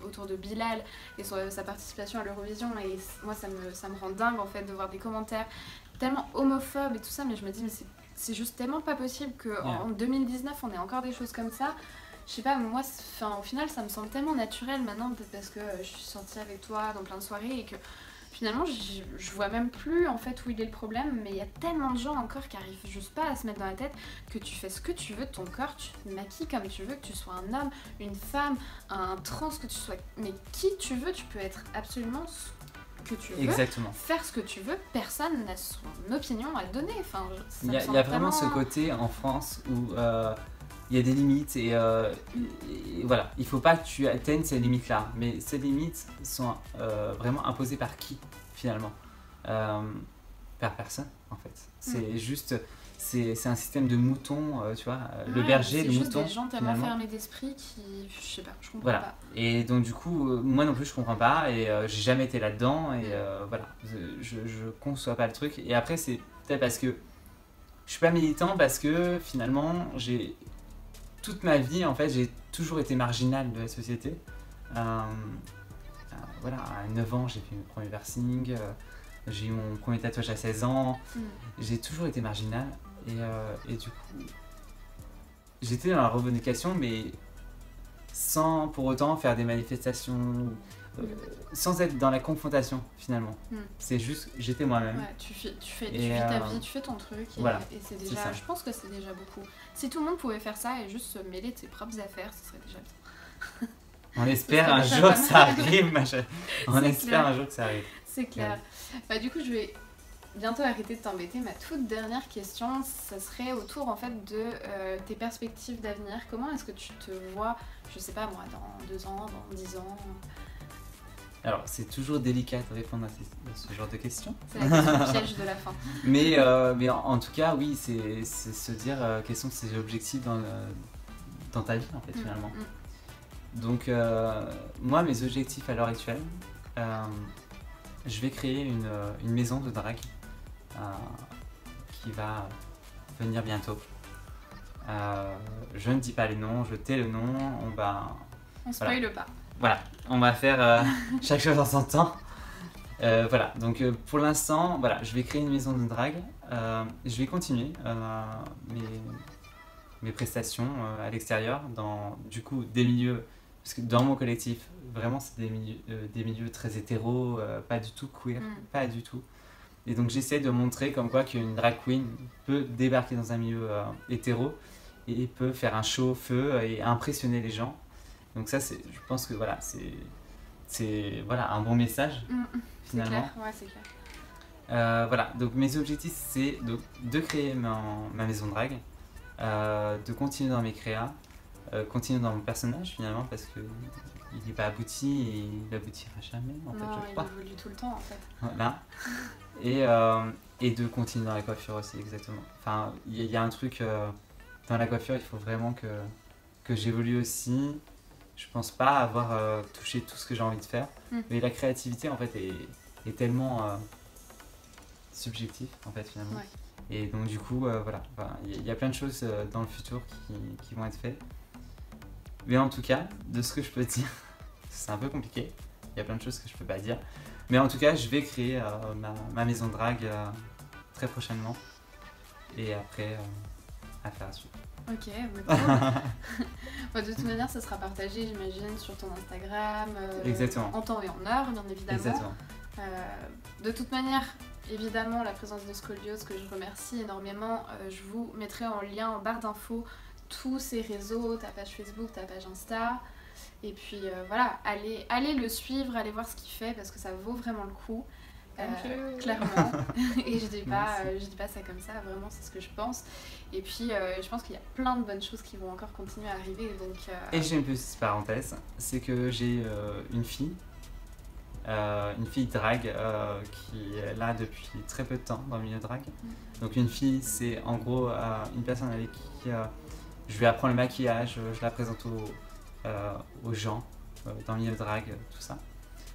Speaker 1: autour de Bilal et sur sa participation à l'Eurovision, et moi ça me rend dingue en fait de voir des commentaires tellement homophobes et tout ça, mais je me dis mais c'est juste tellement pas possible qu'en 2019 on ait encore des choses comme ça. Je sais pas, moi, au final, ça me semble tellement naturel maintenant, peut-être parce que je suis sortie avec toi dans plein de soirées et que finalement, je vois même plus en fait où il est le problème, mais il y a tellement de gens encore qui arrivent juste pas à se mettre dans la tête que tu fais ce que tu veux de ton corps, tu te maquilles comme tu veux, que tu sois un homme, une femme, un trans, que tu sois, mais qui tu veux, tu peux être absolument ce que tu veux.
Speaker 2: Exactement.
Speaker 1: Faire ce que tu veux, personne n'a son opinion à donner. Enfin,
Speaker 2: il y a vraiment ce côté en France où il y a des limites et voilà, il faut pas que tu atteignes ces limites là, mais ces limites sont vraiment imposées par qui finalement? Par personne en fait. C'est juste, c'est un système de moutons, tu vois, le berger, le mouton.
Speaker 1: C'est juste des gens tellement fermés d'esprit qui, je sais pas, je comprends pas.
Speaker 2: Et donc du coup, moi non plus je comprends pas, et j'ai jamais été là-dedans, et voilà, je conçois pas le truc. Et après c'est peut-être parce que je suis pas militant, parce que finalement toute ma vie, en fait, j'ai toujours été marginal de la société. Voilà, à 9 ans, j'ai fait mes premiers piercings. j'ai eu mon premier tatouage à 16 ans, j'ai toujours été marginal et du coup j'étais dans la revendication mais sans pour autant faire des manifestations, sans être dans la confrontation finalement. C'est juste, j'étais moi-même.
Speaker 1: Ouais, tu vis ta vie, tu fais ton truc et c'est déjà, je pense que c'est déjà beaucoup. Si tout le monde pouvait faire ça et juste se mêler de ses propres affaires, ce serait déjà bien.
Speaker 2: On espère un jour que ça arrive, on espère un jour que ça arrive.
Speaker 1: C'est clair. Bah, du coup, je vais bientôt arrêter de t'embêter. Ma toute dernière question, ça serait autour en fait de tes perspectives d'avenir. Comment est-ce que tu te vois, je sais pas moi, dans 2 ans, dans 10 ans?
Speaker 2: Alors, c'est toujours délicat de répondre à ce genre de questions.
Speaker 1: C'est la question piège de la fin.
Speaker 2: Mais en tout cas, oui, c'est se dire quels sont ses objectifs dans ta vie, en fait, finalement. Donc, moi, mes objectifs à l'heure actuelle, je vais créer une maison de drague qui va venir bientôt. Je ne dis pas les noms, je tais le nom,
Speaker 1: on spoile pas.
Speaker 2: Voilà, on va faire chaque chose en son temps. Voilà, donc pour l'instant, voilà, je vais créer une maison de drague. Je vais continuer mes prestations à l'extérieur dans du coup des milieux, parce que dans mon collectif, vraiment c'est des milieux très hétéros, pas du tout queer, pas du tout. Et donc j'essaie de montrer comme quoi qu'une drag queen peut débarquer dans un milieu hétéro et peut faire un show feu et impressionner les gens. Donc ça, je pense que voilà, c'est voilà, un bon message, finalement.
Speaker 1: C'est clair, ouais, c'est clair.
Speaker 2: Voilà, donc mes objectifs, c'est de créer ma maison drague, de continuer dans mes créas, continuer dans mon personnage, finalement, parce que il n'est pas abouti et il n'aboutira jamais, en fait, je crois.
Speaker 1: Il évolue tout le temps, en fait.
Speaker 2: Voilà. Et de continuer dans la coiffure aussi, exactement. Enfin, il y a un truc, dans la coiffure, il faut vraiment que j'évolue aussi. Je pense pas avoir touché tout ce que j'ai envie de faire, mais la créativité en fait est tellement subjective en fait finalement. Ouais. Et donc du coup voilà, il y a plein de choses dans le futur qui vont être faites. Mais en tout cas, de ce que je peux dire, c'est un peu compliqué. Il y a plein de choses que je peux pas dire. Mais en tout cas, je vais créer ma maison de drague très prochainement. Et après, affaire à suivre.
Speaker 1: Ok, bon, de toute manière, ça sera partagé, j'imagine, sur ton Instagram, en temps et en heure, bien évidemment.
Speaker 2: Exactement.
Speaker 1: De toute manière, évidemment, la présence de Scolios, que je remercie énormément, je vous mettrai en lien en barre d'infos tous ces réseaux, ta page Facebook, ta page Insta. Et puis voilà, allez le suivre, allez voir ce qu'il fait, parce que ça vaut vraiment le coup. Clairement. Et je dis pas ça comme ça, vraiment c'est ce que je pense. Et puis je pense qu'il y a plein de bonnes choses qui vont encore continuer à arriver, donc
Speaker 2: et j'ai une petite parenthèse, c'est que j'ai une fille drague qui est là depuis très peu de temps dans le milieu drague. Donc une fille, c'est en gros une personne avec qui je lui apprends le maquillage, je la présente aux gens dans le milieu drague, tout ça.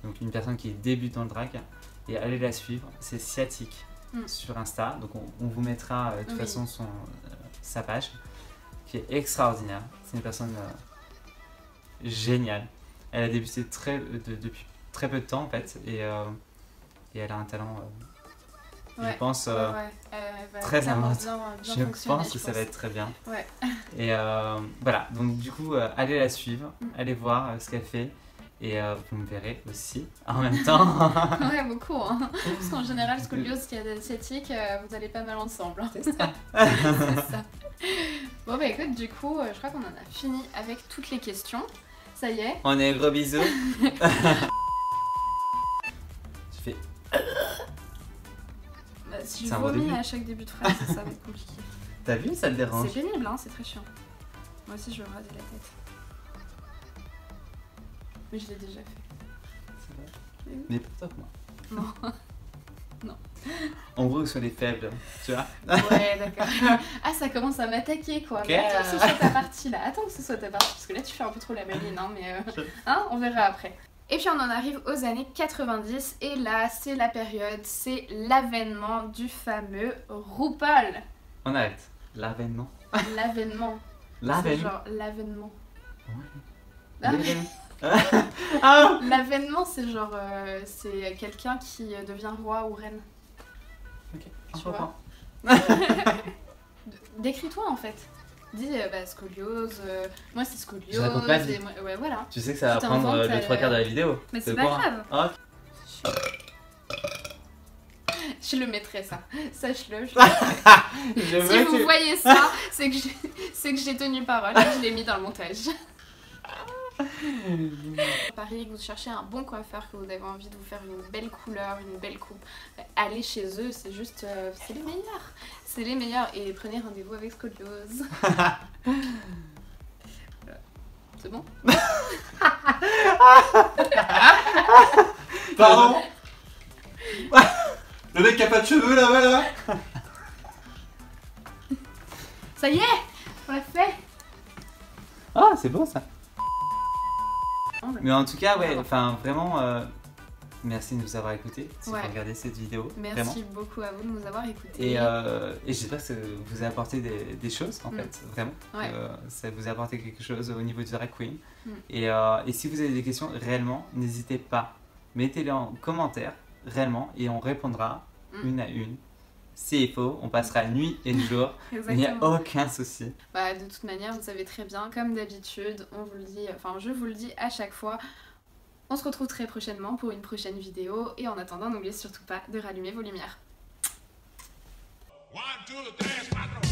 Speaker 2: Donc une personne qui débute dans le drague. Et allez la suivre, c'est Sciatique sur Insta, donc on vous mettra de toute façon sa page, qui est extraordinaire. C'est une personne géniale. Elle a débuté depuis très peu de temps en fait, et elle a un talent, je pense, très inventif. Je pense que ça va être très bien.
Speaker 1: Ouais.
Speaker 2: Et voilà, donc du coup, allez la suivre, allez voir ce qu'elle fait. Et vous me verrez aussi en même temps.
Speaker 1: Ouais, beaucoup. Hein. Parce qu'en général, Scolios qui a Sciatique, vous allez pas mal ensemble.
Speaker 2: C'est ça.
Speaker 1: C'est ça. Bon, bah écoute, du coup, je crois qu'on en a fini avec toutes les questions. Ça y est.
Speaker 2: On est gros bisous. Tu fais.
Speaker 1: Si je vomis à chaque début de phrase, ça va être compliqué.
Speaker 2: T'as vu, ça te dérange?
Speaker 1: C'est pénible, hein, c'est très chiant. Moi aussi, je vais me raser la tête. Mais je l'ai déjà fait.
Speaker 2: C'est vrai. Mais pas toi, moi.
Speaker 1: Non. Non.
Speaker 2: En gros, sur les faibles, tu vois.
Speaker 1: Ouais, d'accord. Ah, ça commence à m'attaquer, quoi. Mais attends que ce soit ta partie, là. Attends que ce soit ta partie. Parce que là, tu fais un peu trop la maline, hein. Mais hein, on verra après. Et puis, on en arrive aux années 90. Et là, c'est la période, c'est l'avènement du fameux RuPaul.
Speaker 2: On arrête. L'avènement.
Speaker 1: L'avènement.
Speaker 2: L'avènement.
Speaker 1: C'est genre l'avènement.
Speaker 2: Ouais.
Speaker 1: Ah,
Speaker 2: Ah
Speaker 1: L'avènement, c'est genre, c'est quelqu'un qui devient roi ou reine.
Speaker 2: Ok,
Speaker 1: Tu vois. Décris-toi en fait. Dis scoliose, moi c'est scoliose.
Speaker 2: Je raconte ma vie.
Speaker 1: Ouais, voilà.
Speaker 2: Tu sais que ça va prendre le 3/4 de la vidéo.
Speaker 1: Mais c'est pas grave.
Speaker 2: Ah.
Speaker 1: Je le mettrai ça, sache-le. Si
Speaker 2: Si
Speaker 1: vous voyez ça, c'est que j'ai tenu parole et que je l'ai mis dans le montage. Paris, que vous cherchez un bon coiffeur, que vous avez envie de vous faire une belle couleur, une belle coupe, allez chez eux, c'est juste, c'est les meilleurs. C'est les meilleurs et prenez rendez-vous avec Scoliose. C'est bon?
Speaker 2: Pardon. Le mec qui a pas de cheveux là-bas là.
Speaker 1: Ça y est, on l'a fait.
Speaker 2: Ah, c'est beau ça. Mais en tout cas, ouais, enfin vraiment, merci de nous avoir écoutés, si vous regardez cette vidéo.
Speaker 1: Merci beaucoup à vous de nous avoir écoutés.
Speaker 2: Et j'espère que ça vous a apporté des choses, en fait, vraiment.
Speaker 1: Ouais.
Speaker 2: Ça vous a apporté quelque chose au niveau du drag queen. Et si vous avez des questions, réellement, n'hésitez pas. Mettez-les en commentaire, réellement, et on répondra une à une. S'il faut, on passera nuit et jour, il n'y a aucun souci.
Speaker 1: Bah, de toute manière, vous savez très bien, comme d'habitude, on vous le dit, enfin je vous le dis à chaque fois, on se retrouve très prochainement pour une prochaine vidéo, et en attendant, n'oubliez surtout pas de rallumer vos lumières. 1, 2, 3, 4.